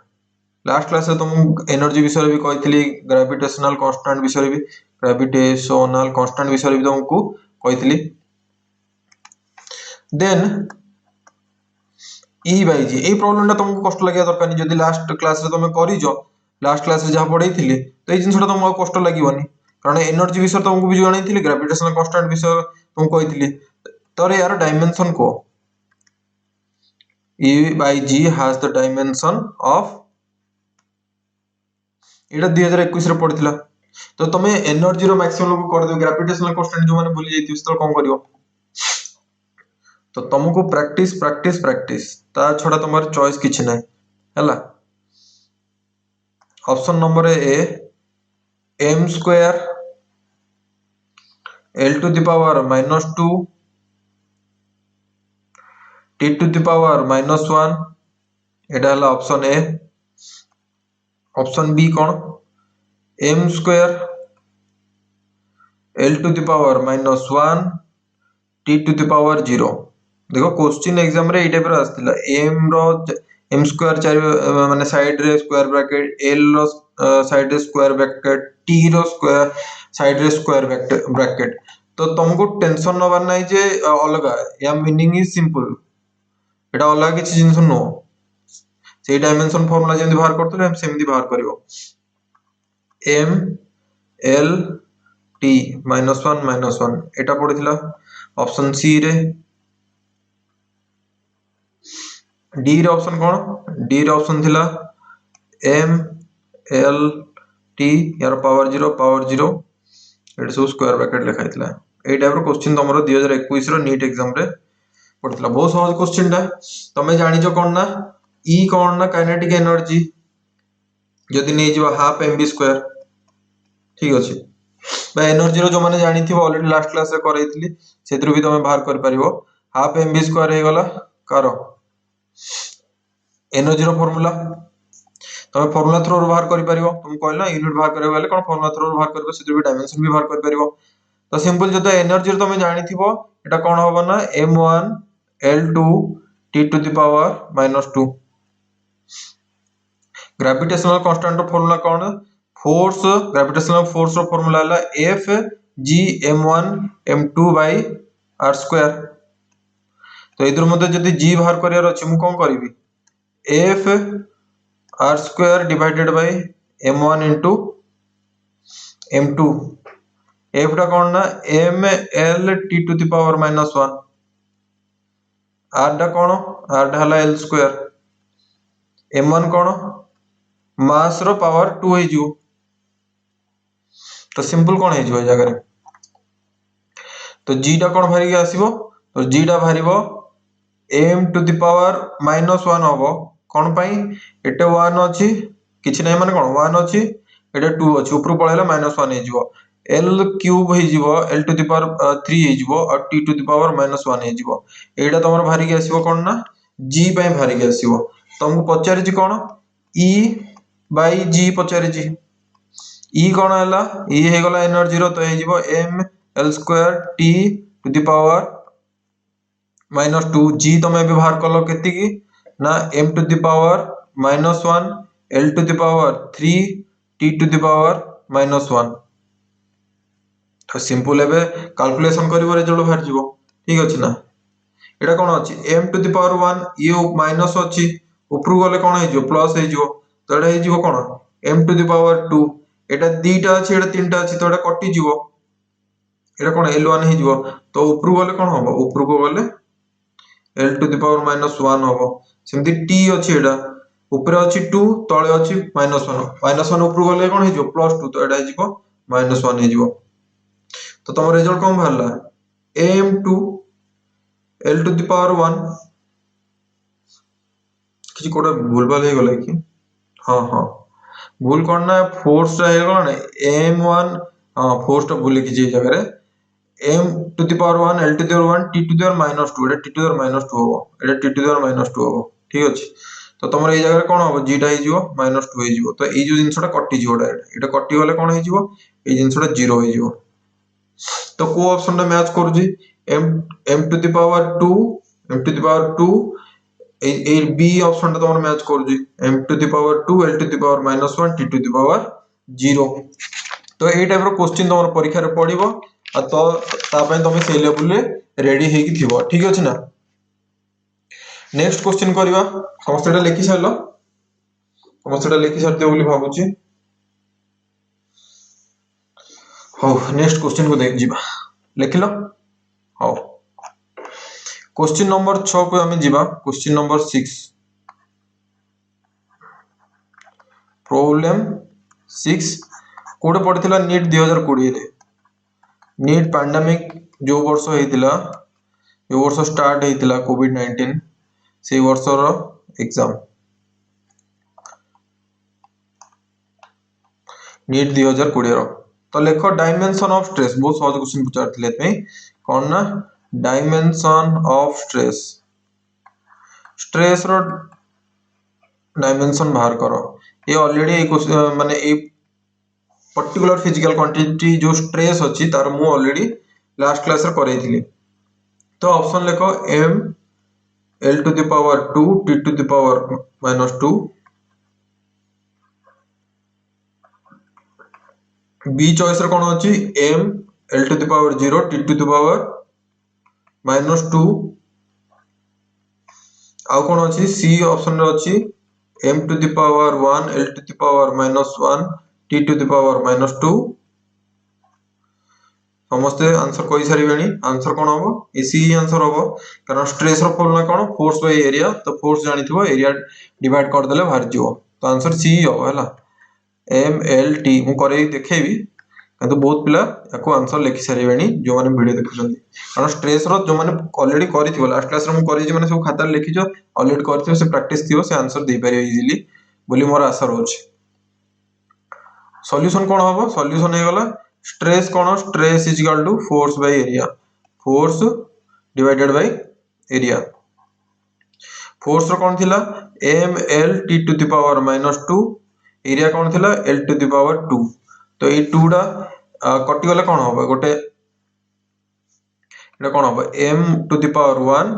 last class रे तुम एनर्जी विषय भी कहितली ग्रेविटेशनल कांस्टेंट विषय भी ग्रेविटेशनल कांस्टेंट विषय भी तुमको कहितली देन ई बाय जी ए प्रॉब्लम तुमको कष्ट लगे दरकार नहीं जदि लास्ट क्लास रे तुम करिजो लास्ट क्लास रे जहा पढैथिली तो ए जिंसटा तुमको कष्ट लागिवनी कारण एनर्जी विषय तुमको भी जणाइथिली ग्रेविटेशनल कांस्टेंट विषय तुमको कहितली तर यार डायमेंशन को E by G has the dimension of एटा 2021 रे पढितला तो तमे एनर्जी रो मैक्सिमम को कर दो ग्रेविटेशनल कांस्टेंट जो माने भूली जाइथिस तो कोन करियो तो तुमको प्रैक्टिस प्रैक्टिस प्रैक्टिस ता छोड़ा तुम्हार चॉइस किछ नै हला option number A m square l to the power -2 t to the power -1 एटा हला ऑप्शन ए ऑप्शन बी कोन m square l to the power -1 t to the power 0 देखो क्वेश्चन एग्जाम रे ए टाइप रो आस्तिला m स्क्वायर चारि माने साइड रे स्क्वायर ब्रैकेट l रो साइड रे स्क्वायर ब्रैकेट t रो स्क्वायर साइड रे स्क्वायर ब्रैकेट तो तुमको टेंशन नबार नै जे अलगा या मीनिंग इज सिंपल एटा अलग किछ जिंस नो से डायमेंशन फार्मूला जेंति बाहर करथले हम सेमि बाहर करिवो m l t -1 एटा पडिथिला ऑप्शन सी रे डी रे ऑप्शन कोन डी रे ऑप्शन थिला m l t यार पावर 0 एटा सब स्क्वायर ब्रैकेट लिखाइतला ए टाइप रो क्वेश्चन तमरो 2021 रो नीट एग्जाम रे पड़तला बहुत सहज क्वेश्चन टा तमे जानि जो कोन ना ई कोन ना काइनेटिक एनर्जी जदि नै जिवा हाफ mv2 ठीक अछि बा एनर्जी रो जो माने जानि थिबो ऑलरेडी लास्ट क्लास रे करैतली सेतरु भी तमे बाहर कर परिबो हाफ mv2 हे गला कारो एनर्जी रो फार्मूला तमे फार्मूला थ्रू बाहर करि परिबो तुम कहल ना यूनिट बाहर करे बेले कोन फार्मूला थ्रू बाहर करबो सेतरु भी डायमेंशन भी बाहर कर परिबो तो सिंपल जदा एनर्जी रो तमे जानि थिबो एटा कोन होबो ना m1 l2 t to the power -2 gravitational constant रो फार्मूला कोन फोर्स ग्रेविटेशनल फोर्स रो फार्मूला हला F g m1 m2 by r square तो इधर मते जदी g बाहर करियार अछि मु कोन करिवि F r square divided by m1 into m2 F टा कोन ना m l t to the power -1 r टा कोन r टा हला l स्क्वायर m1 कोन मास रो पावर 2 हे जो तो सिंपल कोन हे जो जगह रे तो g टा कोन भरी के आसीबो तो जी टा बाहरिबो m टू द पावर -1 हबो कोन पई एटे 1 अछि किछि नै माने कोन 1 अछि एटे 2 अछि ऊपर पळेला -1 हे जिवो l क्यूब हे जिवो l टू द पावर 3 हे जिवो और t टू द पावर -1 हे जिवो एटा तमर भारी के आसीबो कोन ना g पई भारी के आसीबो तुमको पचारि छि कोन e बाय g पचारि छि e कोन हला e हे गला एनर्जी रो तो हे जिवो m l2 t to the power -2 g तमे व्यवहार कलो केति की ना m to the power -1 l to the power 3 t to the power -1 तो सिंपल एबे कैलकुलेशन करिवो रिजल्ट बाहर जिवो ठीक अछि ना एटा कोन अछि m टू द पावर 1 ये माइनस अछि ऊपर गले कोन हे जिवो प्लस हे जिवो तो एटा हे जिवो कोन m टू द पावर 2 एटा दीटा अछि एटा तीनटा अछि तो एटा कटि जिवो एटा कोन l1 हे जिवो तो ऊपर गले कोन होबो ऊपर को गले l टू द पावर -1 होबो सेमति t अछि एटा ऊपर अछि 2 तळे अछि -1 ऊपर गले कोन हे जिवो +2 तो एटा हे जिवो -1 हे जिवो तो तमर रिजल्ट कोन भरला m to l to the power 1 किछि कोडा भूलभाल हे गला कि हां हां भूल करना फोर्स हे गला ना m1 हां फोर्स टा भूल कि जे जगह रे m to the power 1 l to the power 1 t to the power -2 एटा t टू द पावर -2 होबो एटा t टू द पावर -2 होबो ठीक अछि तो तमर ए जगह कोन होबो g टा हे जिवो -2 हे जिवो तो ए जो जिंसटा कटि जिवो डायरेक्ट एटा कटि गले कोन हे जिवो ए जिंसटा 0 हे जिवो तो को ऑप्शन टा मैच करू m m to the power 2 m to the power 2 B बी ऑप्शन टा तमर मैच करू m to the power 2 l to the power -1 t to the power 0 तो ए टाइप रो क्वेश्चन तमर परीक्षा रे पडिबो आ तो ता पय तमे से लेवल रे रेडी हे कि थिबो ठीक अछि ना नेक्स्ट क्वेश्चन करबा समस्याटा लिखि सारलो समस्याटा लिखि सारते बोली भाबुची हो नेक्स्ट क्वेश्चन को देख जिबा लिखिलो हो क्वेश्चन नंबर 6 को हमें जिबा क्वेश्चन नंबर 6 प्रॉब्लम 6 कोडे पड़थिला नीट 2020 रे नीट पैंडेमिक जो वर्ष हेतिला जो वर्ष स्टार्ट हेतिला कोविड-19 से वर्ष रो एग्जाम नीट 2020 रो तो लेखो डायमेंशन ऑफ स्ट्रेस बहुत सहज क्वेश्चन पुचारथिले पे कोन ना डायमेंशन ऑफ स्ट्रेस स्ट्रेस रो डायमेंशन बाहर करो ये ऑलरेडी माने ए पर्टिकुलर फिजिकल क्वांटिटी जो स्ट्रेस अछि तार मु ऑलरेडी लास्ट क्लास रे करैथिली तो ऑप्शन लेखो m l to the power 2 t to the power -2 B choice रे कोन अछि m l to the power 0 t to the power -2 आ कोन अछि सी ऑप्शन रे अछि m to the power 1 l to the power -1 t to the power -2 समस्त आंसर कहि सारिबेनी आंसर कोन होबो एसी आंसर होबो कारण स्ट्रेस रो फॉर्मूला कोन फोर्स बाय एरिया तो फोर्स जानिथिबो एरिया डिवाइड कर देले बाहर जिवो तो आंसर सी होबो हैला m l t मु करे देखेबी तो बहुत पिला याको आंसर लिखि सारिबेनी जो माने वीडियो देखुछन कारण स्ट्रेस रो जो माने ऑलरेडी करिथिबो लास्ट क्लास रे मु करि जे माने सब खाता लिखिजो ऑलरेडी करथिबो से प्रैक्टिस थिबो से आंसर दे पारियो इजीली बोली मोर आशा रहउछ सॉल्यूशन कोन होबो सॉल्यूशन हे गला स्ट्रेस कोन stress is equal to force by area force divided by area force रो कोन थिला m l t to the power -2 area कोन थिला l टू द पावर 2 तो ए 2 डा कटि गले कोन होबो गोटे एटा कोन होबो m to the power 1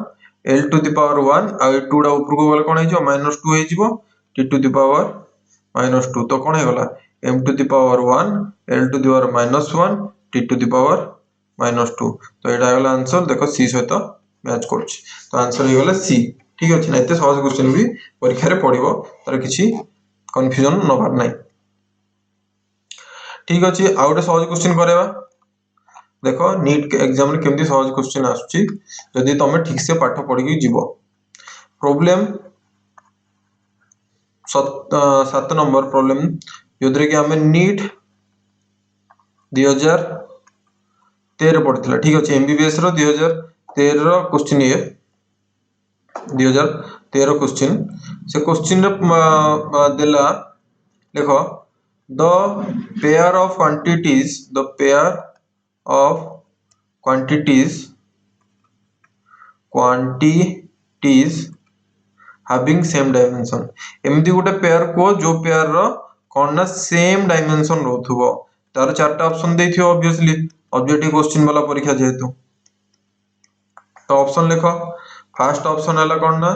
l to the power 1 आ 2 डा ऊपर को गले कोन हे जो -2 हे जिवो t टू द पावर -2 तो कोन हे गला m to the power 1 l to the power -1 t to the power -2 तो एटा गला आंसर देखो c सहित मैच करछ तो आंसर हे गला c ठीक अछि ना एते सहज क्वेश्चन भी परीक्षा रे पडिबो तार किछि कंफ्यूजन न बार नै ठीक अछि आउटे सहज क्वेश्चन करेबा देखो नीट के एग्जाम रे केमती सहज क्वेश्चन आछी जदी तमे ठीक से पाठ पढि के जीवो प्रॉब्लम 7 नंबर प्रॉब्लम जोदरे कि हमें नीट 2013 पढ़थिला ठीक अछि एमबीबीएस रो 2013 2013 क्वेश्चन ये 2013 क्वेश्चन से क्वेश्चन देला देखो the pair of quantities having same dimension एमती गोटे पेयर को जो पेयर रो कौन ना सेम डायमेंशन रहथुबो तार चारटा ऑप्शन देथियो ऑब्वियसली ऑब्जेक्टिव क्वेश्चन वाला परीक्षा जेहेतु तो ऑप्शन लिखो फर्स्ट ऑप्शन है कौन ना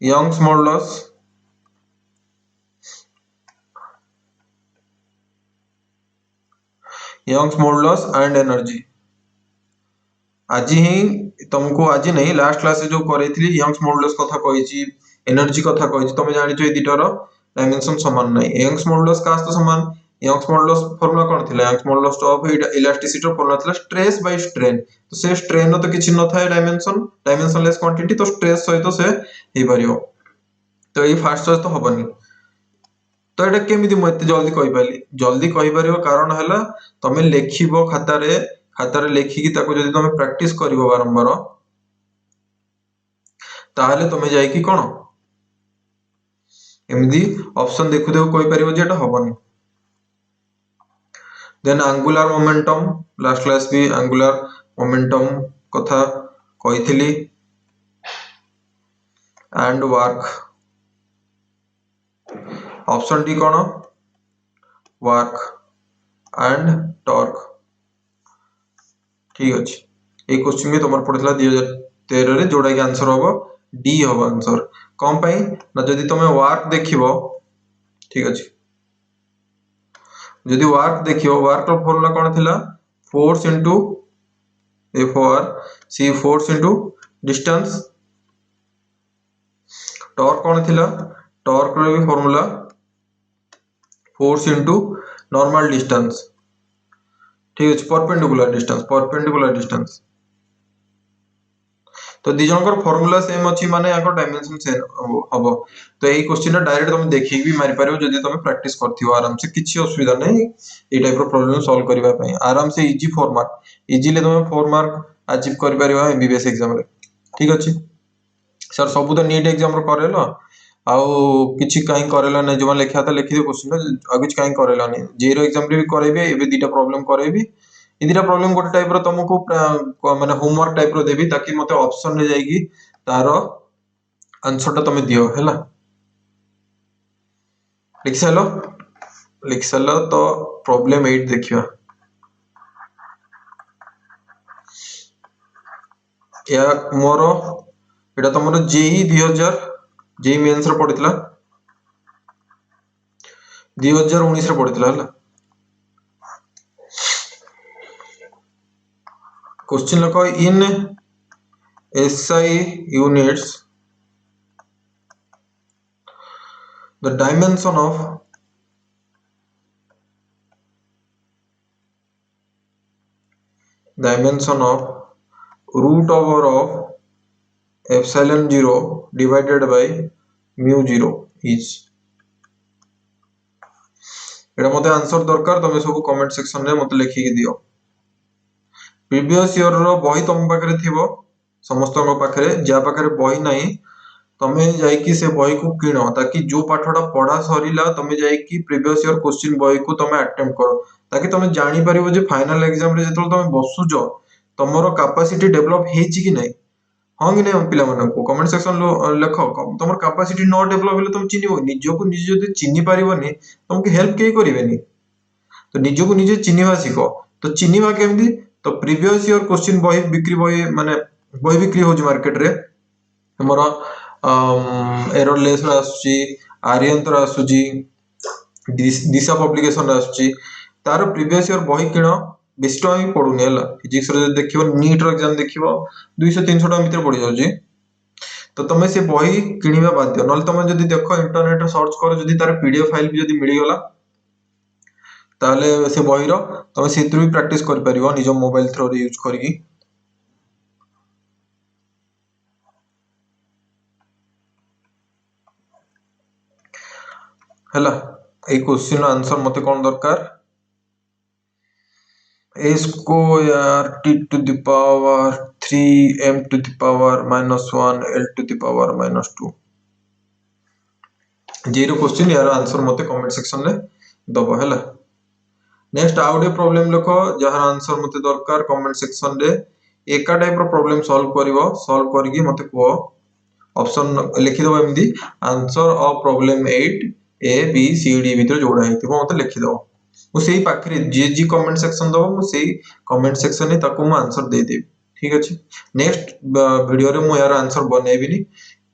यंग्स मॉडुलस एंड एनर्जी आज ही तुमको आज नहीं लास्ट क्लास से जो करैथली यंग्स मॉडुलस कथा कहिची एनर्जी कथा कहिची तमे जानिचो ए दिटार डायमेंशन समान नहीं यंग्स मॉडुलस का तो समान यंग्स मॉडुलस फार्मूला कोन थिला Young's modulus of elasticity formula थिला स्ट्रेस बाय स्ट्रेन तो से स्ट्रेन तो किछि न थाए डायमेंशनलेस क्वांटिटी तो स्ट्रेस सहित से हे परियो तो ये फर्स्ट चॉइस तो हबनी तो एटा केमिति म एते जल्दी कहि परियो कारण हला तमे लेखिबो खातारे लेखिकी ताको जदि तमे प्रैक्टिस करिवो बारंबार ताहले तमे जाई कि कोन एमदी ऑप्शन देखु देखु कहि परिवो जे एटा हबनी then angular momentum last class भी एंगुलर मोमेंटम कथा कहिथिली एंड वर्क ऑप्शन डी कोन वर्क एंड टॉर्क ठीक अछि ए क्वेश्चन में तमर पड़थला 2013 रे जोडा के आंसर होबो डी होबो आंसर कम पई ना जदि तमे वर्क देखिबो ठीक अछि जदि वर्क देखियो वर्क रो फॉर्मूला कोन थिला force into F4 C force into distance torque कोन थिला टॉर्क रो भी formula force into normal distance ठीक अछि परपेंडिकुलर डिस्टेंस तो दी जनकर फार्मूला सेम अछि माने याको डायमेंशन सेम हबो तो एई क्वेश्चन डायरेक्ट तुम देखि भी मारि पारियो जदि तुम प्रैक्टिस करथियो आराम से किछि असुविधा नहीं ए टाइप रो प्रॉब्लम सॉल्व करबा पई आराम से इजी 4 मार्क इजीली तुम 4 मार्क अचीव कर पारियो एमबीबीएस एग्जाम रे ठीक अछि सर सब तो नीट एग्जाम रो करेलो आउ किछि काई करेला नै जो लेखा था लिखि दे क्वेश्चन आ किछि काई करेला नै जेरो एग्जाम रे भी करेबे एबे दीटा प्रॉब्लम करेबी इदिरा प्रॉब्लम गोटे टाइप रो तुमको माने होमवर्क टाइप रो देबी ताकि मते ऑप्शन रे जाईगी तारो आंसर टा तुम दियो हैला लिख सालो तो प्रॉब्लम 8 देखियो या मोरो एटा तमरो जेई 2000 जेई मेंस रो पडितला 2019 रो पडितला हैला क्वेश्चन लको in SI units the dimension of root over of epsilon 0 divided by mu 0 is एटा मते आंसर दरकार तमे सब कमेंट सेक्शन रे मते लिखि के दियो प्रीवियस ईयर रो बही तम पाखरे थिबो समस्त को पाखरे जा पाखरे बही नाही तमे जाई कि से बही को किनो ताकि जो पाठडा पढा सरीला तमे जाई कि प्रीवियस ईयर क्वेश्चन बही को तमे अटेम्प्ट करो ताकि तमे जानि परिबो जे फाइनल एग्जाम रे जतल तमे बसुजो तमरो कैपेसिटी डेवलप हेछि कि नै हां कि नै पिला मन को कमेंट सेक्शन लो लेखो तमर कैपेसिटी नो डेवलप हेले तुम चिनिबो निजो को निजे जदि चिनि पारिबोनी तुमके हेल्प के करिवेनी तो निजो को निजे चिनिबा सिखो तो चिनिबा केमदी तो प्रीवियस ईयर क्वेश्चन बही बिक्री बही माने बही बिक्री हो जे मार्केट रे हमरो एरर लेस रा आसुची आर्यन रा आसुची दिशा पब्लिकेशन रा आसुची तार प्रीवियस ईयर बही किनो बेसी टाइम पडुनी हला फिजिक्स रे देखिबो नीट रो एग्जाम देखिबो 200 300 टाइम भीतर पड़ी जाउची तो तमे से बही किनिबा बाध्य नल तमे जदी देखो इंटरनेट रे सर्च करो जदी तार पीडीएफ फाइल भी जदी मिली गला ताले से बही रो तमे सेतु भी प्रैक्टिस कर परिबो निजो मोबाइल थ्रो रे यूज करगी हला ए क्वेश्चन आंसर मते कोन दरकार a square t to the power 3 m to the power -1 l to the power -2 zero question यार आंसर मते कमेंट सेक्शन रे दबो हैला। नेक्स्ट आउ डे प्रॉब्लम लिखो जहार आंसर मते दरकार कमेंट सेक्शन रे एका टाइप रो प्रॉब्लम सॉल्व करके मते को ऑप्शन लिखि दबो एमदी answer of problem 8 A B C D भीतर जोड़ा हेतिबो मते लिखि दबो मु सेही पाखरे जी कमेंट सेक्शन दबो मु सेही कमेंट सेक्शन रे ताको मु आंसर दे देबी ठीक अछि। नेक्स्ट वीडियो रे मु यार आंसर बनेबिनी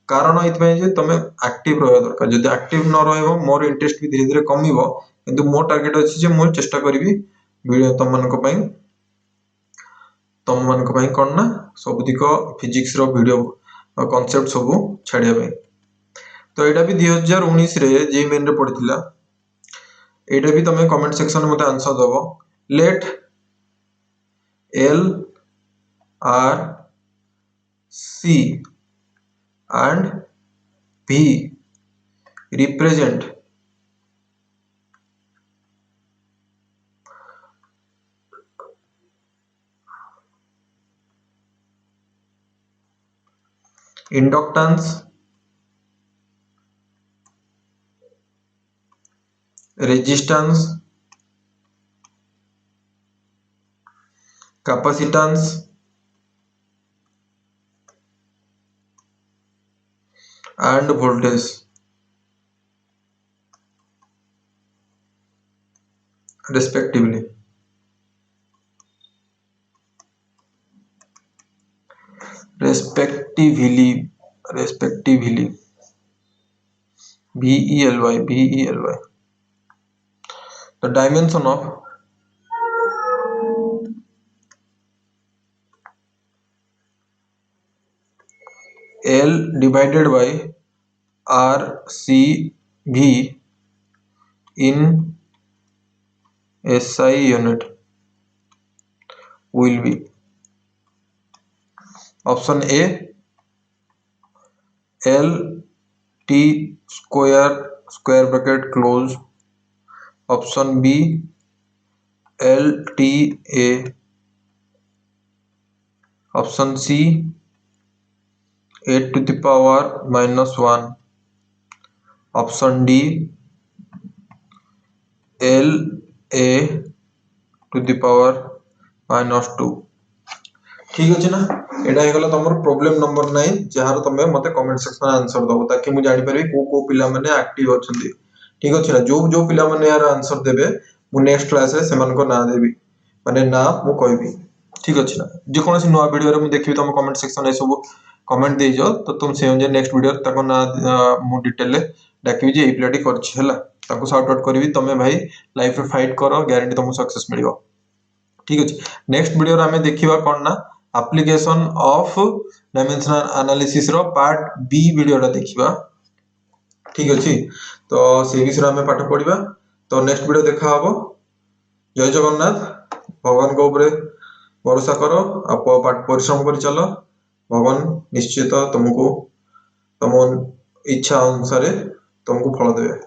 कारण इतमे जे तमे एक्टिव रहबा दरकार जदि एक्टिव न रहबो मोर इंटरेस्ट भी धीरे धीरे कमिवो किंतु मोर टार्गेट अछि जे मु चेष्टा करबी वीडियो तम मानको पई कोन ना सबदिको फिजिक्स रो वीडियो कांसेप्ट सब छाडिया पई तो एटा भी 2019 रे जे मेन रे पडिथिला एटा भी तमे कमेंट सेक्शन में मते आंसर दबो let L R C and भी represent inductance, resistance, capacitance and voltage respectively. respectively VELY the dimension of L divided by RCV in SI unit will be option A L T square bracket close, option B LTA, option C 8 to the power -1, option D LA to the power -2 ठीक अछि ना एटा हे गला तमर प्रॉब्लम नंबर 9 जहार तमे मते कमेंट सेक्शन में आंसर दबो ताकि मु जानि परबी को पिला माने एक्टिव अछंती ठीक अछि ना जो पिला माने यार आंसर देबे मु नेक्स्ट क्लास रे सेमान को ना देबी माने ना मु कहबी ठीक अछि ना जे कोनोसी नवा वीडियो रे मु देखबी तम कमेंट सेक्शन रे सब कमेंट दे जो तो तुम से जे नेक्स्ट वीडियो ताको ना मु डिटेल ले डाकबी जे ए प्लेटी करछि हला ताको सॉर्ट आउट करबी तमे भाई लाइफ रे फाइट करो गारंटी तुमको सक्सेस मिलियो ठीक अछि। नेक्स्ट वीडियो रे हमें देखिबा कोन ना एप्लीकेशन ऑफ डायमेंशनल एनालिसिस रो पार्ट बी वीडियो टा देखिबा ठीक अछि। तो से विषय हमें पाठ पढिबा तो नेक्स्ट वीडियो देखा हबो। जय जगन्नाथ भगवान को ऊपर भरोसा करो आप पाठ परिश्रम कर चलो भगवान निश्चित तुमको तुम इच्छा अनुसार तुमको फल देवे।